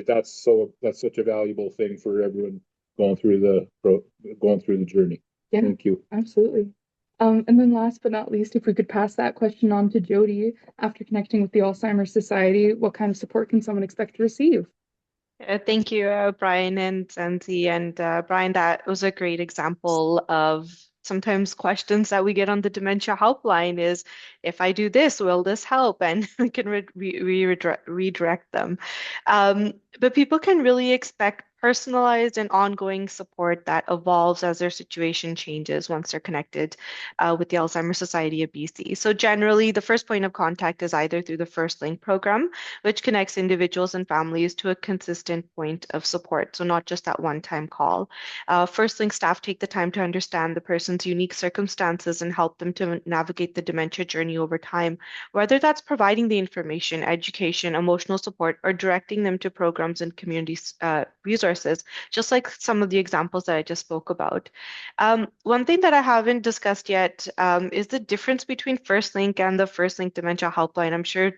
that's such a valuable thing for everyone going through the journey. Yeah, Thank you. absolutely. And then last but not least, if we could pass that question on to Jody, after connecting with the Alzheimer Society, what kind of support can someone expect to receive? Thank you, Brian and Zanzi. And Brian, that was a great example of sometimes questions that we get on the dementia helpline is, if I do this, will this help? And we can redirect them. But people can really expect personalized and ongoing support that evolves as their situation changes once they're connected with the Alzheimer Society of BC. So generally, the first point of contact is either through the First Link program, which connects individuals and families to a consistent point of support. So not just that one-time call. First Link staff take the time to understand the person's unique circumstances and help them to navigate the dementia journey over time, whether that's providing the information, education, emotional support, or directing them to programs and community resources, just like some of the examples that I just spoke about. One thing that I haven't discussed yet is the difference between First Link and the First Link Dementia Helpline. I'm sure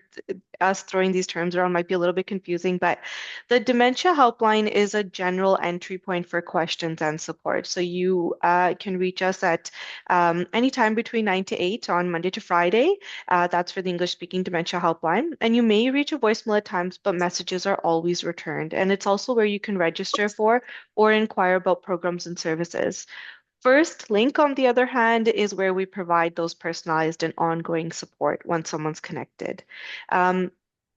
us throwing these terms around might be a little bit confusing, but the Dementia Helpline is a general entry point for questions and support. So you can reach us at anytime between 9 to 8 on Monday to Friday. That's for the English-speaking Dementia Helpline. And you may reach a voicemail at times, but messages are always returned. And it's also where you can register for or inquire about programs and services. First Link, on the other hand, is where we provide those personalized and ongoing support when someone's connected.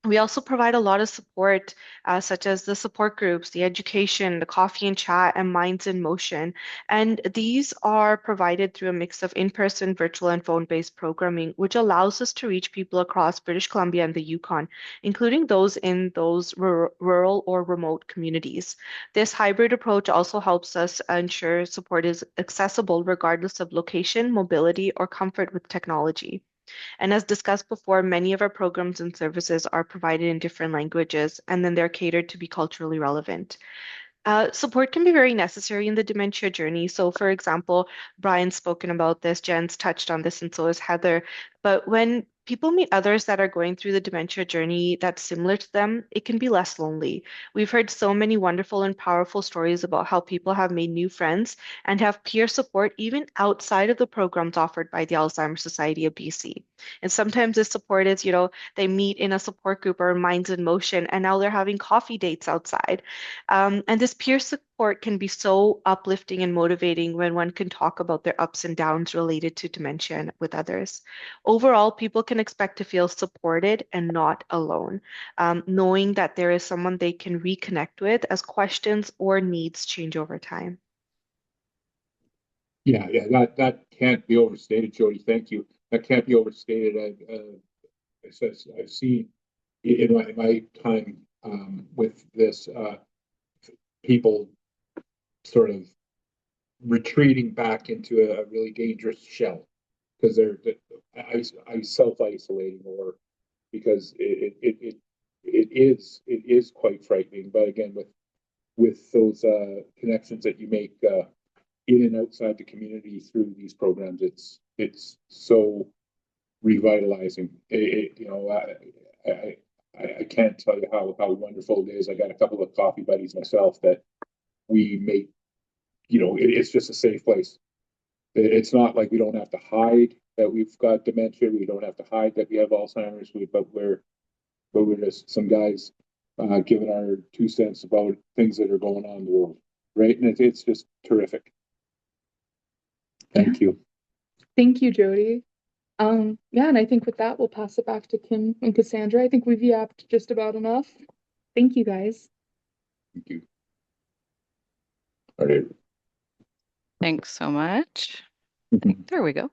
We also provide a lot of support, such as the support groups, the education, the coffee and chat, and Minds in Motion. And these are provided through a mix of in-person, virtual, and phone-based programming, which allows us to reach people across British Columbia and the Yukon, including those in those rural or remote communities. This hybrid approach also helps us ensure support is accessible regardless of location, mobility, or comfort with technology. And as discussed before, many of our programs and services are provided in different languages, and then they're catered to be culturally relevant. Support can be very necessary in the dementia journey. So, for example, Brian's spoken about this, Jen's touched on this, and so has Heather. But when people meet others that are going through the dementia journey that's similar to them, it can be less lonely. We've heard so many wonderful and powerful stories about how people have made new friends and have peer support even outside of the programs offered by the Alzheimer Society of BC. And sometimes this support is, they meet in a support group or Minds in Motion, and now they're having coffee dates outside. And this peer support can be so uplifting and motivating when one can talk about their ups and downs related to dementia with others. Overall, people can expect to feel supported and not alone, knowing that there is someone they can reconnect with as questions or needs change over time. Yeah, that can't be overstated, Jody. Thank you. That can't be overstated. I've seen in my time with this people sort of retreating back into a really dangerous shell because I self-isolating or because it is quite frightening. But again, with those connections that you make in and outside the community through these programs, it's so revitalizing. I can't tell you how wonderful it is. I got a couple of coffee buddies myself that we make. It's just a safe place. It's not like we don't have to hide that we've got dementia. We don't have to hide that we have Alzheimer's. But we're just some guys giving our 2 cents about things that are going on in the world, right? And it's just terrific. Thank you. Thank you, Jody. Yeah, and I think with that, we'll pass it back to Kim and Cassandra. I think we've yapped just about enough. Thank you, guys. Thank you. All right. Thanks so much. There we go.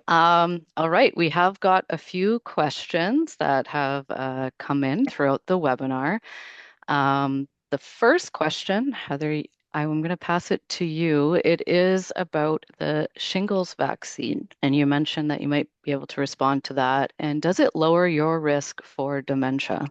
All right, we have got a few questions that have come in throughout the webinar. The first question, Heather, I'm going to pass it to you. It is about the shingles vaccine, and you mentioned that you might be able to respond to that. And does it lower your risk for dementia?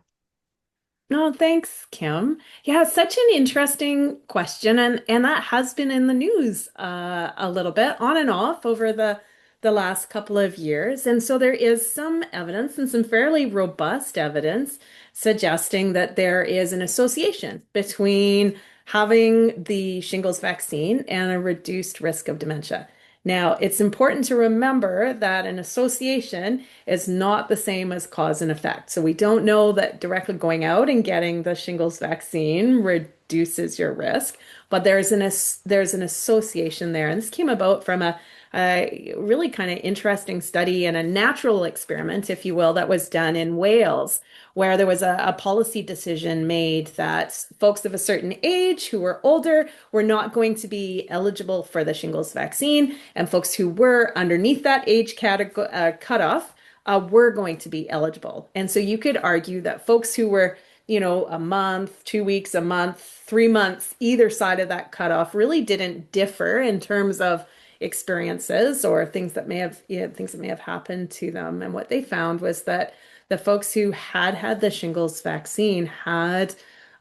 No, thanks, Kim. Yeah, such an interesting question, and that has been in the news a little bit on and off over the last couple of years. And so there is some evidence and some fairly robust evidence suggesting that there is an association between having the shingles vaccine and a reduced risk of dementia. Now, it's important to remember that an association is not the same as cause and effect. So we don't know that directly going out and getting the shingles vaccine reduces your risk, but there's an association there. And this came about from a a really kind of interesting study and a natural experiment, if you will, that was done in Wales, where there was a policy decision made that folks of a certain age who were older were not going to be eligible for the shingles vaccine, and folks who were underneath that age cutoff were going to be eligible. And so you could argue that folks who were, a month, 2 weeks, a month, 3 months, either side of that cutoff really didn't differ in terms of experiences or things that may have happened to them. And what they found was that the folks who had the shingles vaccine had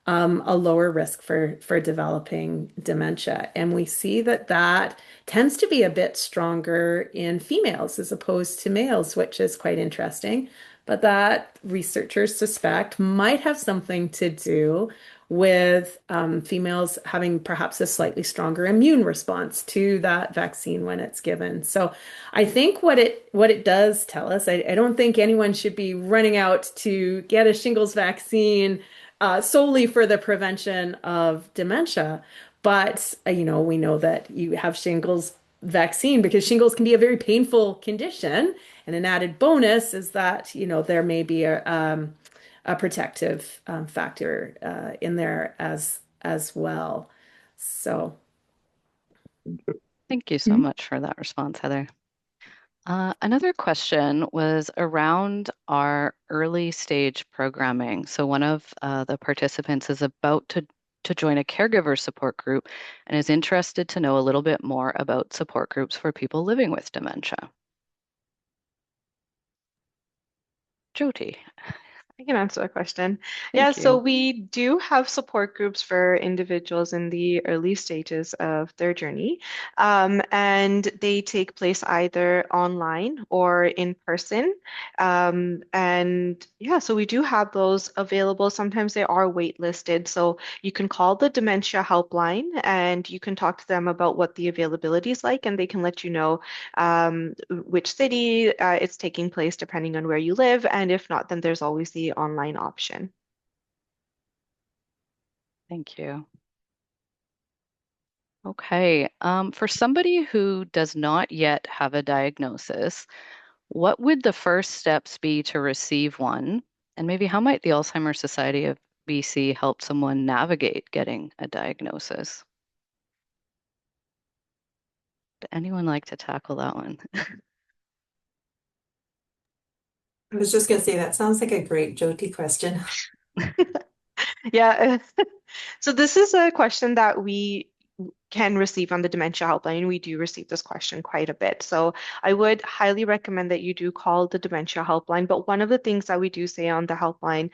a lower risk for developing dementia. And we see that that tends to be a bit stronger in females as opposed to males, which is quite interesting. But that researchers suspect might have something to do with females having perhaps a slightly stronger immune response to that vaccine when it's given. So I think what it does tell us, I don't think anyone should be running out to get a shingles vaccine solely for the prevention of dementia. But we know that you have shingles vaccine because shingles can be a very painful condition. And an added bonus is that, there may be a protective factor in there as well. So, Thank you so much for that response, Heather. Another question was around our early stage programming. So one of the participants is about to join a caregiver support group and is interested to know a little bit more about support groups for people living with dementia. Jyoti. I can answer that question. Thank So you. we do have support groups for individuals in the early stages of their journey. And they take place either online or in person. So we do have those available. Sometimes they are waitlisted. So you can call the Dementia Helpline and you can talk to them about what the availability is like, and they can let you know which city it's taking place depending on where you live. And if not, then there's always the online option. Thank you. Okay. For somebody who does not yet have a diagnosis, what would the first steps be to receive one? And maybe how might the Alzheimer Society of BC help someone navigate getting a diagnosis? Would anyone like to tackle that one? I was just going to say that sounds like a great Jyoti question. Yeah. So this is a question that we can receive on the Dementia Helpline. We do receive this question quite a bit. So I would highly recommend that you do call the Dementia Helpline. But one of the things that we do say on the helpline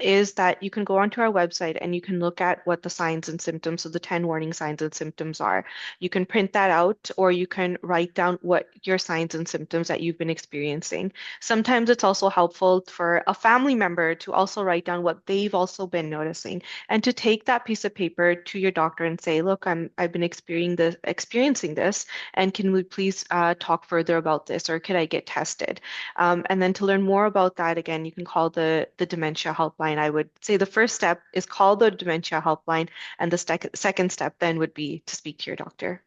is that you can go onto our website and you can look at what the signs and symptoms, so the 10 warning signs and symptoms are. You can print that out or you can write down what your signs and symptoms that you've been experiencing. Sometimes it's also helpful for a family member to also write down what they've also been noticing and to take that piece of paper to your doctor and say, look, I've been experiencing this, and can we please talk further about this, or could I get tested? And then to learn more about that, again, you can call the Dementia Helpline. I would say the first step is call the Dementia Helpline, and the second step then would be to speak to your doctor.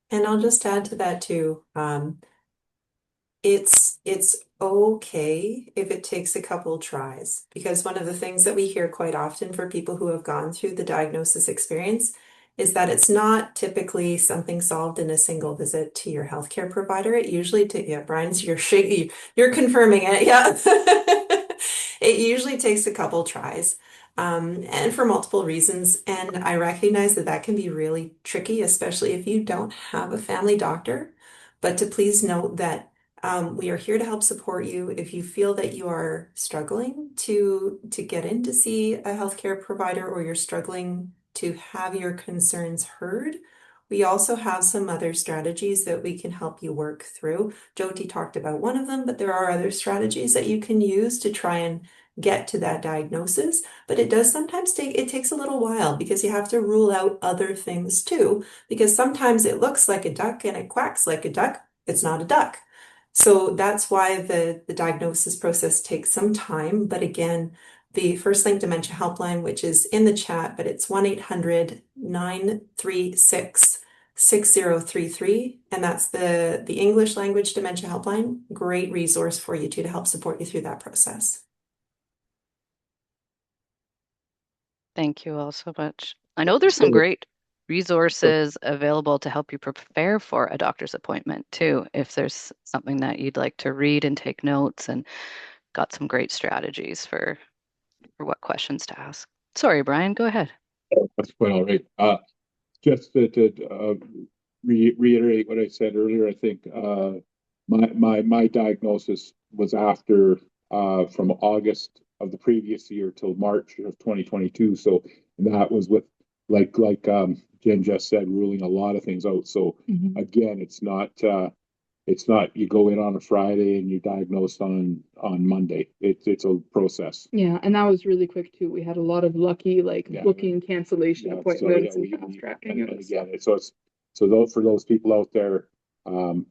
And I'll just add to that too. It's okay if it takes a couple tries, because one of the things that we hear quite often for people who have gone through the diagnosis experience is that it's not typically something solved in a single visit to your healthcare provider. It usually Brian's, you're confirming it. Yeah. It usually takes a couple tries. And for multiple reasons. And I recognize that that can be really tricky, especially if you don't have a family doctor. But to please note that we are here to help support you. If you feel that you are struggling to get in to see a healthcare provider, or you're struggling to have your concerns heard, we also have some other strategies that we can help you work through. Jyoti talked about one of them, but there are other strategies that you can use to try and get to that diagnosis. But it does sometimes takes a little while, because you have to rule out other things too, because sometimes it looks like a duck and it quacks like a duck. It's not a duck. So that's why the diagnosis process takes some time. But again, the First Link Dementia Helpline, which is in the chat, but it's 1-800-936 6033, and that's the English Language Dementia Helpline. Great resource for you too to help support you through that process. Thank you all so much. I know there's some So, great resources available to help you prepare for a doctor's appointment too, if there's something that you'd like to read and take notes, and got some great strategies for what questions to ask. Sorry, Brian, go ahead. that's quite all right. Just to reiterate what I said earlier, I think my diagnosis was after from August of the previous year till March of 2022. So that was with Jen just said, ruling a lot of things out. So again, it's not you go in on a Friday and you're diagnosed on Monday. It's a process. Yeah, and that was really quick too. We had a lot of lucky Yeah. booking cancellation Yeah, appointments so and fast tracking and it. again, for those people out there um,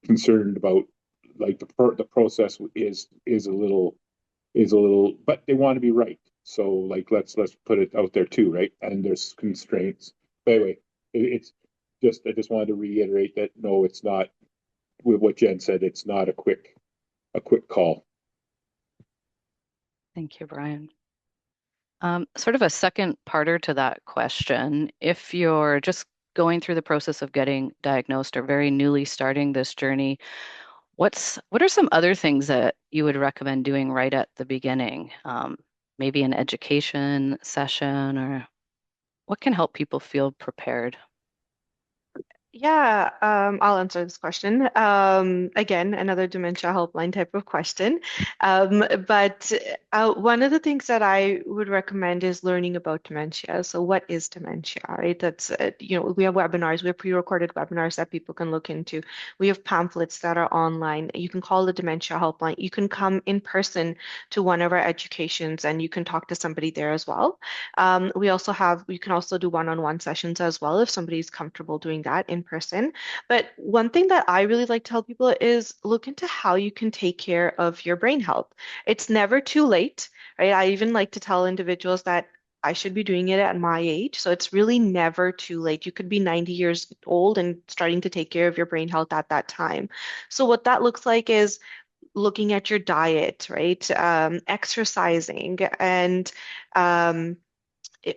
concerned about like the process is a little, but they want to be right. So like let's put it out there too, right? And there's constraints. But anyway, it's just I just wanted to reiterate that no, it's not with what Jen said. It's not a quick call. Thank you, Brian. Sort of a second parter to that question. If you're just going through the process of getting diagnosed or very newly starting this journey, what are some other things that you would recommend doing right at the beginning? Maybe an education session, or what can help people feel prepared? Yeah, I'll answer this question. Again, another dementia helpline type of question. But one of the things that I would recommend is learning about dementia. So, what is dementia, right? That's, we have webinars, we have pre-recorded webinars that people can look into. We have pamphlets that are online. You can call the dementia helpline. You can come in person to one of our educations and you can talk to somebody there as well. You can also do one-on-one sessions as well if somebody's comfortable doing that in person. But one thing that I really like to tell people is look into how you can take care of your brain health. It's never too late, right? I even like to tell individuals that I should be doing it at my age. So it's really never too late. You could be 90 years old and starting to take care of your brain health at that time. So what that looks like is looking at your diet, right? Exercising and um,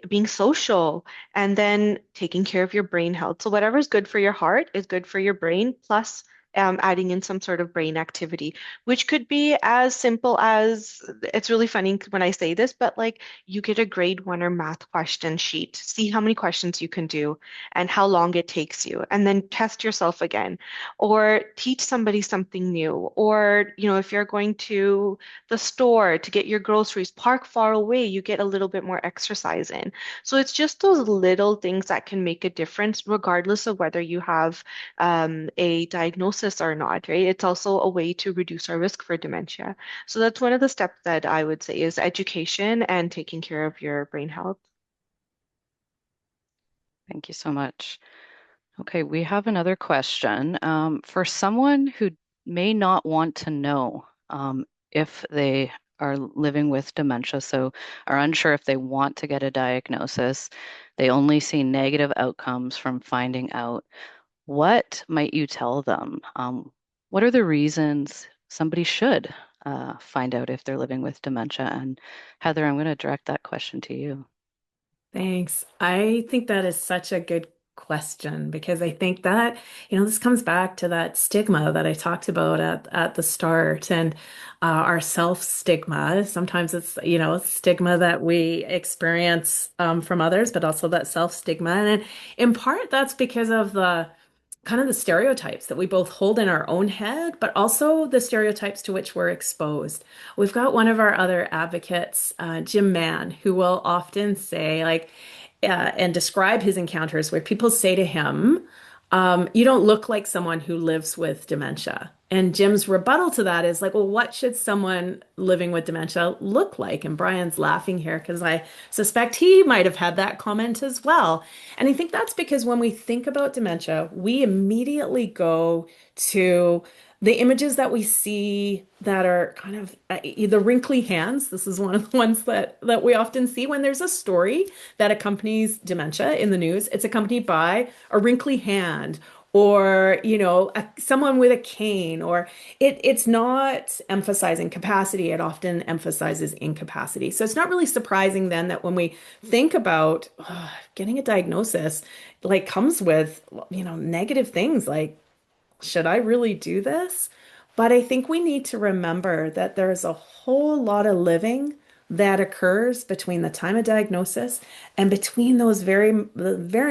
being social, and then taking care of your brain health. So whatever's good for your heart is good for your brain, plus adding in some sort of brain activity, which could be as simple as, it's really funny when I say this, but like you get a grade one or math question sheet, see how many questions you can do and how long it takes you, and then test yourself again, or teach somebody something new, or if you're going to the store to get your groceries, park far away, you get a little bit more exercise in. So it's just those little things that can make a difference, regardless of whether you have a diagnosis or not, right? It's also a way to reduce our risk for dementia. So that's one of the steps that I would say is education and taking care of your brain health. Thank you so much. Okay, we have another question. For someone who may not want to know if they are living with dementia, so are unsure if they want to get a diagnosis, they only see negative outcomes from finding out, what might you tell them? What are the reasons somebody should find out if they're living with dementia? And Heather, I'm going to direct that question to you. Thanks. I think that is such a good question because I think that, this comes back to that stigma that I talked about at the start, and our self-stigma. Sometimes it's, stigma that we experience from others, but also that self-stigma. And in part, that's because of the kind of the stereotypes that we both hold in our own head, but also the stereotypes to which we're exposed. We've got one of our other advocates, Jim Mann, who will often say, like, and describe his encounters where people say to him, you don't look like someone who lives with dementia. And Jim's rebuttal to that is like, well, what should someone living with dementia look like? And Brian's laughing here because I suspect he might have had that comment as well. And I think that's because when we think about dementia, we immediately go to the images that we see that are kind of the wrinkly hands. This is one of the ones that we often see when there's a story that accompanies dementia in the news. It's accompanied by a wrinkly hand or, someone with a cane, or it's not emphasizing capacity. It often emphasizes incapacity. So it's not really surprising then that when we think about getting a diagnosis, like comes with, negative things like, should I really do this? But I think we need to remember that there's a whole lot of living that occurs between the time of diagnosis and between those very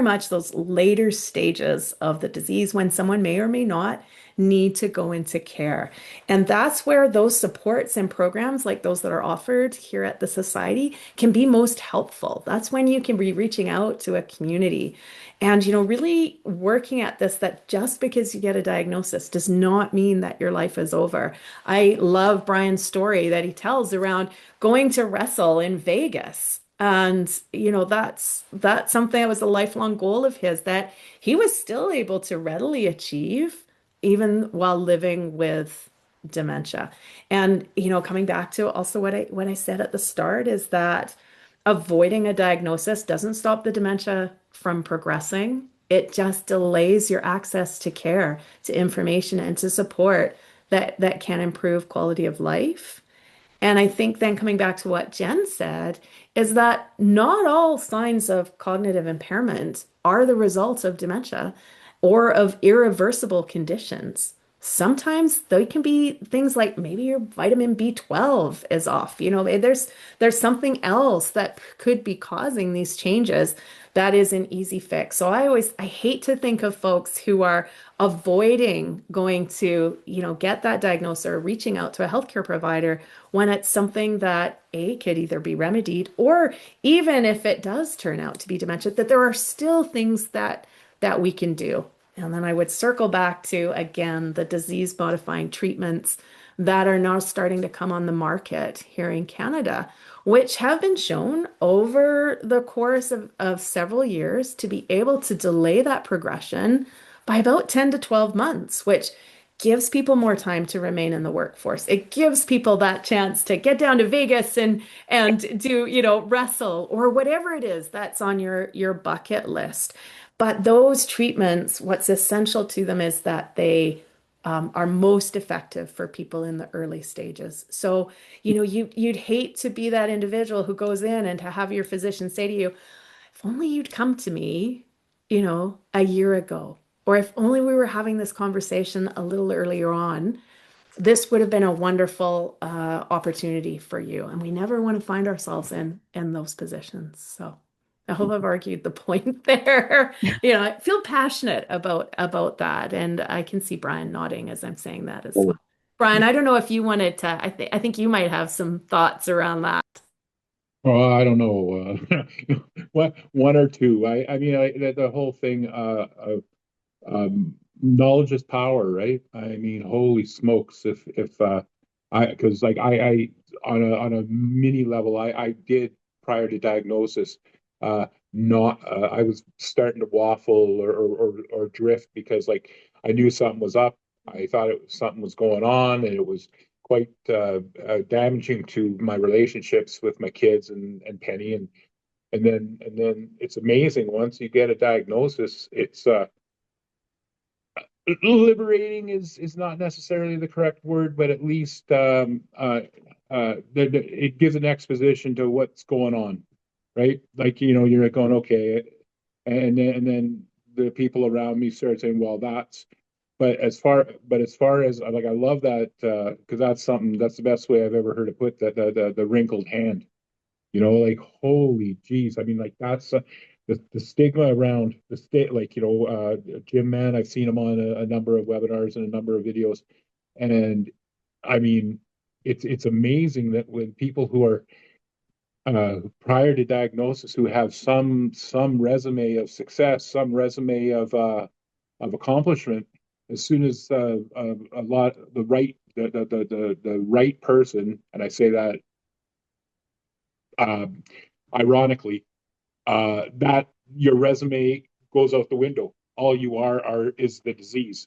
much those later stages of the disease when someone may or may not need to go into care. And that's where those supports and programs like those that are offered here at the Society can be most helpful. That's when you can be reaching out to a community and, really working at this, that just because you get a diagnosis does not mean that your life is over. I love Brian's story that he tells around going to wrestle in Vegas. And, that's something that was a lifelong goal of his that he was still able to readily achieve even while living with dementia. And, coming back to also what I said at the start is that avoiding a diagnosis doesn't stop the dementia from progressing. It just delays your access to care, to information, and to support that can improve quality of life. And I think then coming back to what Jen said, is that not all signs of cognitive impairment are the result of dementia or of irreversible conditions. Sometimes they can be things like maybe your vitamin B12 is off. There's something else that could be causing these changes that is an easy fix. So I hate to think of folks who are avoiding going to, get that diagnosis or reaching out to a healthcare provider when it's something that could either be remedied, or even if it does turn out to be dementia, that there are still things that we can do. And then I would circle back to, again, the disease modifying treatments that are now starting to come on the market here in Canada, which have been shown over the course of several years to be able to delay that progression by about 10 to 12 months, which gives people more time to remain in the workforce. It gives people that chance to get down to Vegas and do, wrestle or whatever it is that's on your bucket list. But those treatments, what's essential to them is that they are most effective for people in the early stages. So, you'd hate to be that individual who goes in and to have your physician say to you, if only you'd come to me, a year ago, or if only we were having this conversation a little earlier on, this would have been a wonderful opportunity for you. And we never want to find ourselves in those positions. So I hope I've argued the point there. I feel passionate about that. And I can see Brian nodding as I'm saying that as well. Brian, I don't know if you wanted to, I think you might have some thoughts around that. Oh, I don't know. One or two. I mean, the whole thing. Knowledge is power, right? I mean, holy smokes! If because like I on a mini level, I did prior to diagnosis, not I was starting to waffle or drift because like I knew something was up. I thought something was going on, and it was quite damaging to my relationships with my kids and Penny, and then it's amazing once you get a diagnosis, it's liberating is not necessarily the correct word, but at least it gives an exposition to what's going on, right? Like you're going okay, and then the people around me start saying, well, that's. But as far as like I love that because that's the best way I've ever heard it put that the wrinkled hand. Like holy geez. I mean, like that's the stigma around the state, like, Jim Man, I've seen him on a number of webinars and a number of videos. And I mean, it's amazing that when people who are prior to diagnosis who have some resume of success, some resume of accomplishment, as soon as a lot the right the right person, and I say that um, ironically, that your resume goes out the window. All you are is the disease,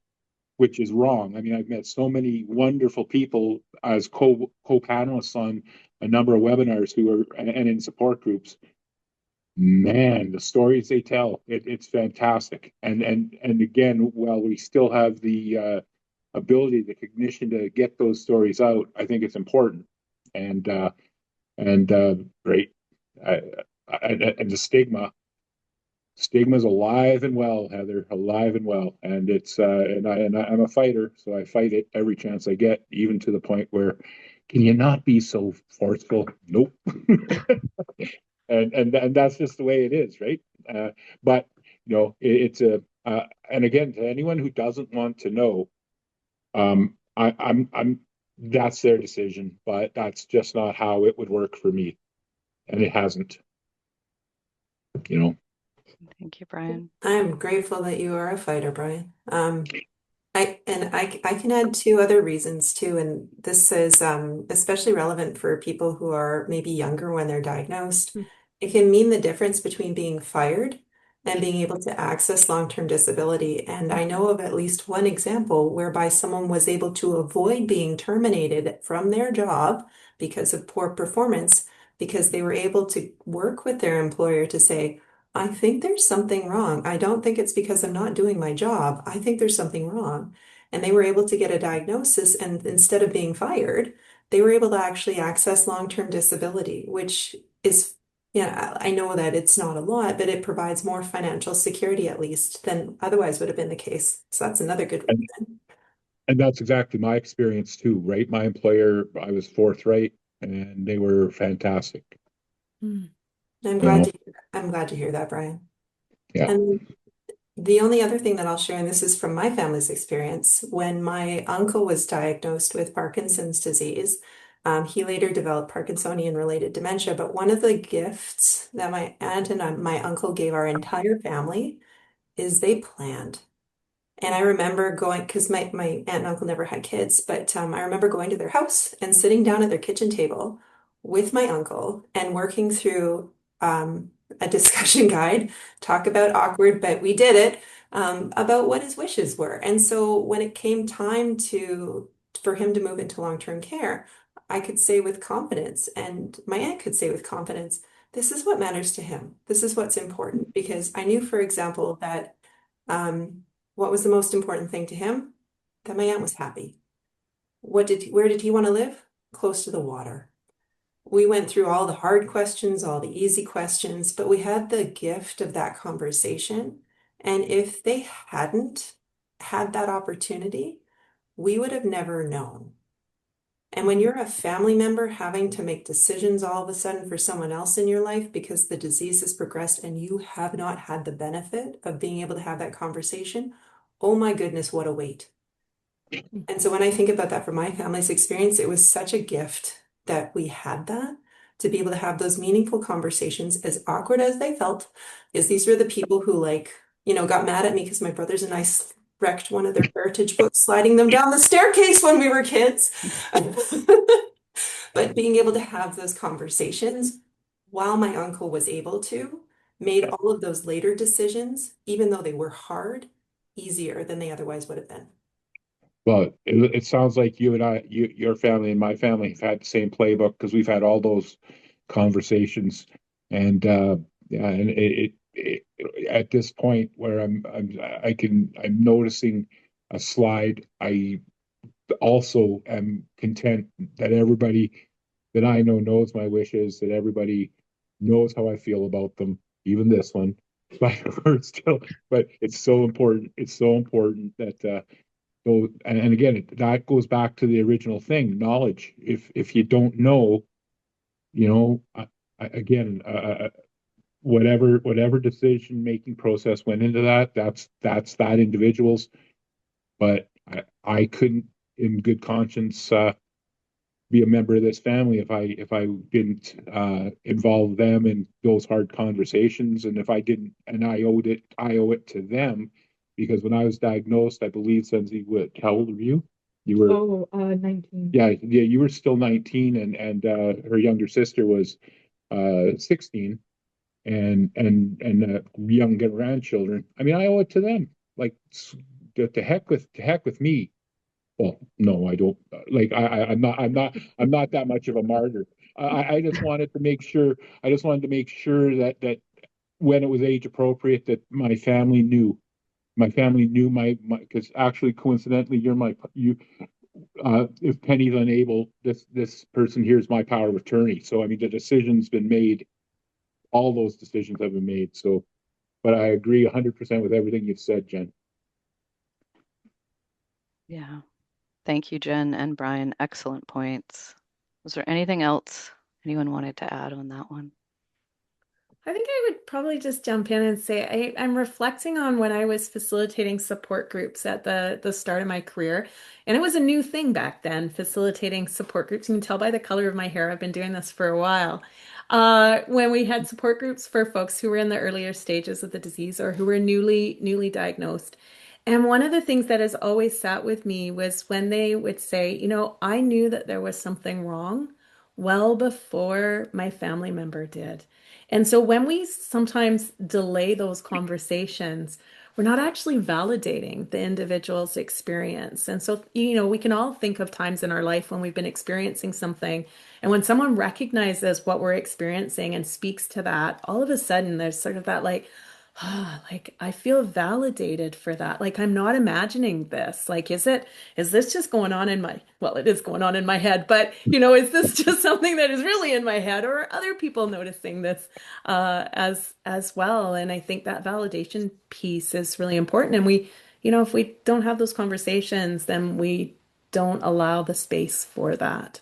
which is wrong. I mean, I've met so many wonderful people as co-panelists on a number of webinars who are and in support groups. Man, the stories they tell, it's fantastic. And again, while we still have the ability, the cognition to get those stories out, I think it's important. And great. And the stigma's alive and well, Heather, alive and well. And it's I'm a fighter, so I fight it every chance I get, even to the point where, can you not be so forceful? Nope. And that's just the way it is, right? But it's a and again, to anyone who doesn't want to know, I'm that's their decision, but that's just not how it would work for me, and it hasn't. Thank you, Brian. I'm grateful that you are a fighter, Brian. I can add two other reasons too, and this is especially relevant for people who are maybe younger when they're diagnosed. It can mean the difference between being fired and being able to access long-term disability. And I know of at least one example whereby someone was able to avoid being terminated from their job because of poor performance, because they were able to work with their employer to say, I think there's something wrong. I don't think it's because I'm not doing my job. I think there's something wrong. And they were able to get a diagnosis, and instead of being fired, they were able to actually access long-term disability, which is, yeah, I know that it's not a lot, but it provides more financial security at least than otherwise would have been the case. So that's another good And reason. and that's exactly my experience too, right? My employer, I was forthright, and they were fantastic. Mm. I'm You glad know, to I'm glad to hear that, Brian. yeah. And the only other thing that I'll share, and this is from my family's experience, when my uncle was diagnosed with Parkinson's disease, he later developed Parkinsonian related dementia. But one of the gifts that my aunt and my uncle gave our entire family is they planned. And I remember going, because my aunt and uncle never had kids, but I remember going to their house and sitting down at their kitchen table with my uncle and working through a discussion guide, talk about awkward, but we did it, about what his wishes were. And so when it came time for him to move into long-term care, I could say with confidence, and my aunt could say with confidence, this is what matters to him. This is what's important. Because I knew, for example, that what was the most important thing to him? That my aunt was happy. Where did he want to live? Close to the water. We went through all the hard questions, all the easy questions, but we had the gift of that conversation. And if they hadn't had that opportunity, we would have never known. And when you're a family member having to make decisions all of a sudden for someone else in your life because the disease has progressed and you have not had the benefit of being able to have that conversation, oh my goodness, what a weight. And so when I think about that from my family's experience, it was such a gift that we had that to be able to have those meaningful conversations, as awkward as they felt, because these were the people who got mad at me because my brothers and I wrecked one of their heritage books, sliding them down the staircase when we were kids. But being able to have those conversations while my uncle was able to made all of those later decisions, even though they were hard, easier than they otherwise would have been. Well, it sounds like you and your family and my family have had the same playbook, because we've had all those conversations, and yeah, and at this point where I'm noticing a slide. I also am content that everybody that I know knows my wishes, that everybody knows how I feel about them, even this one. But it's so important. It's so important that so, and again, that goes back to the original thing, knowledge. If you don't know, again, whatever decision making process went into that, that's that individual's. But I couldn't, in good conscience, be a member of this family if I didn't involve them in those hard conversations, and if I didn't, and I owe it to them, because when I was diagnosed, I believe, Senzi, how old were you? You were 19. Yeah, you were still 19, and her younger sister was 16, and young grandchildren. I mean, I owe it to them. Like, to heck with me. Well, no, I don't. Like I'm not that much of a martyr. I just wanted to make sure. I just wanted to make sure that when it was age appropriate, that my family knew. My family knew my because actually coincidentally, you. If Penny's unable, this person here's my power of attorney. So I mean, the decision's been made. All those decisions have been made. So, but I agree 100% with everything you've said, Jen. Yeah. Thank you, Jen and Brian. Excellent points. Was there anything else anyone wanted to add on that one? I think I would probably just jump in and say I'm reflecting on when I was facilitating support groups at the start of my career. And it was a new thing back then, facilitating support groups. You can tell by the color of my hair, I've been doing this for a while. When we had support groups for folks who were in the earlier stages of the disease or who were newly diagnosed. And one of the things that has always sat with me was when they would say, I knew that there was something wrong well before my family member did. And so when we sometimes delay those conversations, we're not actually validating the individual's experience. And so, we can all think of times in our life when we've been experiencing something. And when someone recognizes what we're experiencing and speaks to that, all of a sudden there's sort of that like I feel validated for that. Like I'm not imagining this. Like, is this just going on in well, it is going on in my head, but is this just something that is really in my head, or are other people noticing this as well? And I think that validation piece is really important. And if we don't have those conversations, then we don't allow the space for that.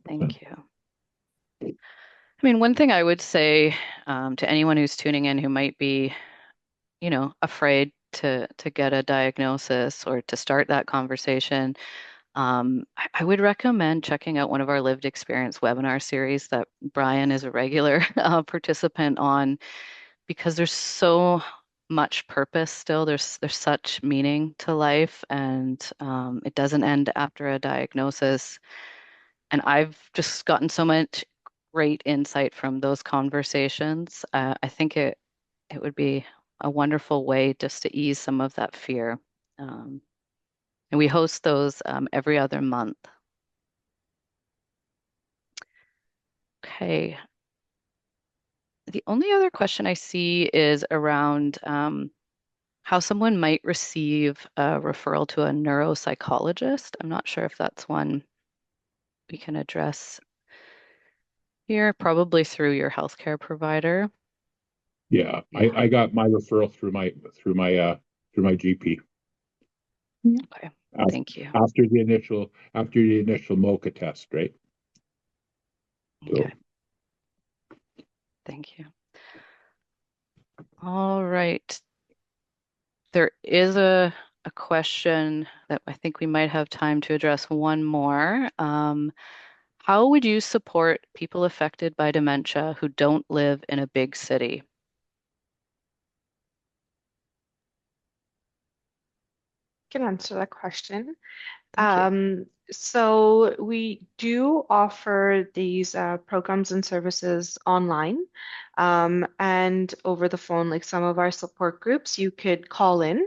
Thank you. I mean, one thing I would say to anyone who's tuning in who might be, afraid to get a diagnosis or to start that conversation, I would recommend checking out one of our lived experience webinar series that Brian is a regular participant on, because there's so much purpose still. There's such meaning to life, and it doesn't end after a diagnosis. And I've just gotten so much great insight from those conversations. I think it would be a wonderful way just to ease some of that fear. And we host those every other month. Okay. The only other question I see is around how someone might receive a referral to a neuropsychologist. I'm not sure if that's one we can address here, probably through your healthcare provider. Yeah, Yeah. I got my referral through my GP. Okay. Af- Thank you. After the initial MOCA test, right? So Okay. Thank you. All right. There is a question that I think we might have time to address one more. How would you support people affected by dementia who don't live in a big city? Can answer that question. Thank you. So we do offer these programs and services online and over the phone, like some of our support groups, you could call in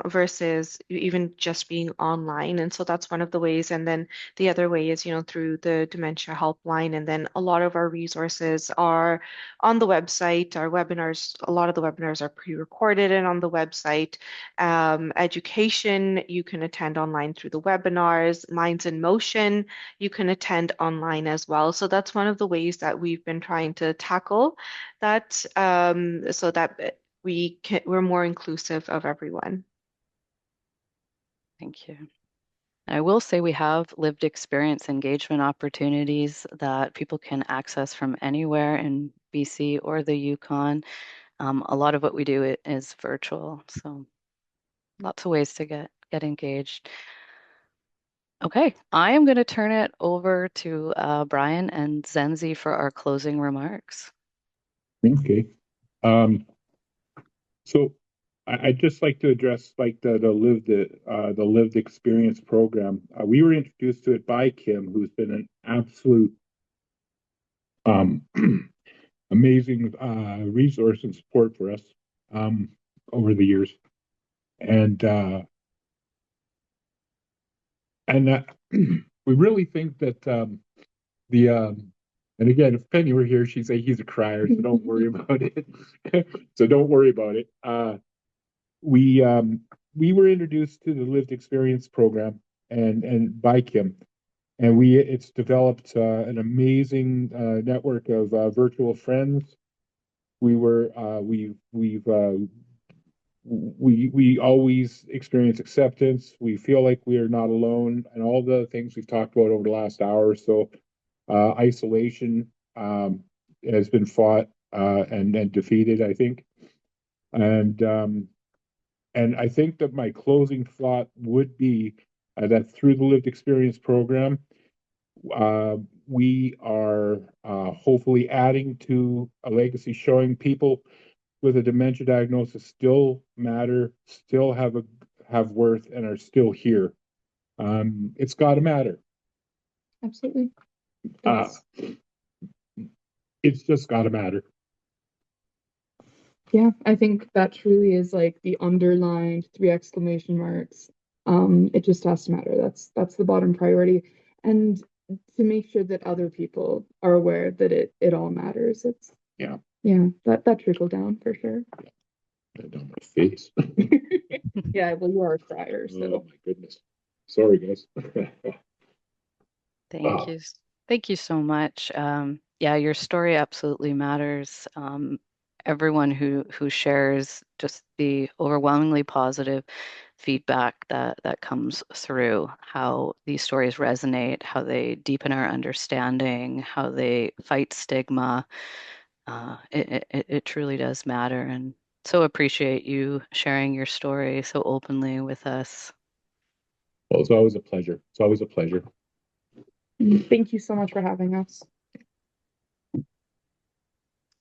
versus even just being online. And so that's one of the ways. And then the other way is, through the dementia helpline. And then a lot of our resources are on the website. Our webinars, a lot of the webinars are pre-recorded and on the website. Education, you can attend online through the webinars. Minds in Motion, you can attend online as well. So that's one of the ways that we've been trying to tackle that so that we're more inclusive of everyone. Thank you. I will say we have lived experience engagement opportunities that people can access from anywhere in BC or the Yukon. A lot of what we do is virtual, so lots of ways to get engaged. Okay, I am going to turn it over to Brian and Zenzi for our closing remarks. okay. So I'd just like to address like the lived experience program. We were introduced to it by Kim, who's been an absolute um, amazing resource and support for us over the years. And we really think that the and again, if Penny were here, she'd say he's a crier, so don't worry about it. So don't worry about it. We we were introduced to the lived experience program and by Kim, and we it's developed an amazing network of virtual friends. We were we always experience acceptance. We feel like we are not alone, and all the things we've talked about over the last hour or so. Isolation has been fought and defeated, I think, and and I think that my closing thought would be that through the lived experience program, uh, we are hopefully adding to a legacy showing people with a dementia diagnosis still matter, still have worth, and are still here. It's got to matter. Absolutely. Uh, it's just got to matter. Yeah, I think that truly is like the underlined three exclamation marks. It just has to matter. That's the bottom priority. And to make sure that other people are aware that it all matters. It's Yeah, that trickle down for sure. down my face. Yeah, well, you are a crier, so Oh my goodness. Sorry, guys. Thank you. Thank you so much. Yeah, your story absolutely matters. Everyone who shares just the overwhelmingly positive feedback that comes through, how these stories resonate, how they deepen our understanding, how they fight stigma. It truly does matter, and so appreciate you sharing your story so openly with us. Well, it's always a pleasure. It's always a pleasure. thank you so much for having us.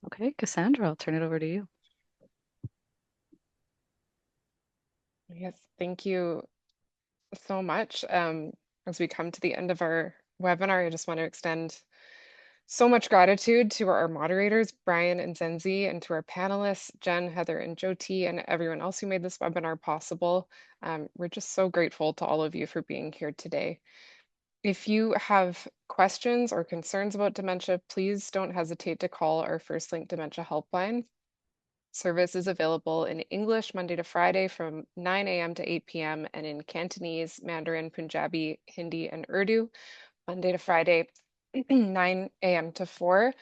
Okay, Cassandra, I'll turn it over to you. Yes, thank you so much. As we come to the end of our webinar, I just want to extend so much gratitude to our moderators, Brian and Zenzi, and to our panelists, Jen, Heather, and Jyoti, and everyone else who made this webinar possible. We're just so grateful to all of you for being here today. If you have questions or concerns about dementia, please don't hesitate to call our First Link Dementia Helpline. Service is available in English Monday to Friday from 9 a.m. to 8 p.m. and in Cantonese, Mandarin, Punjabi, Hindi, and Urdu, Monday to Friday, 9 a.m. to 4.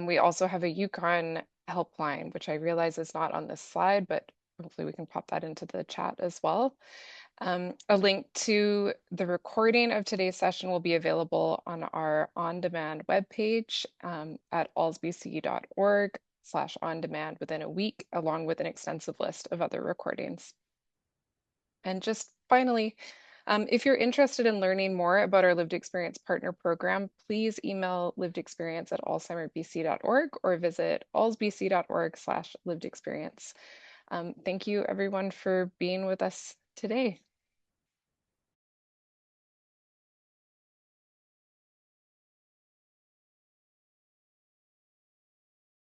We also have a Yukon helpline, which I realize is not on this slide, but hopefully we can pop that into the chat as well. A link to the recording of today's session will be available on our on-demand webpage at alsbc.org/on-demand within a week, along with an extensive list of other recordings. And just finally, if you're interested in learning more about our Lived Experience Partner Program, please email livedexperience@alzheimerbc.org or visit alsbc.org/livedexperience. Thank you everyone for being with us today.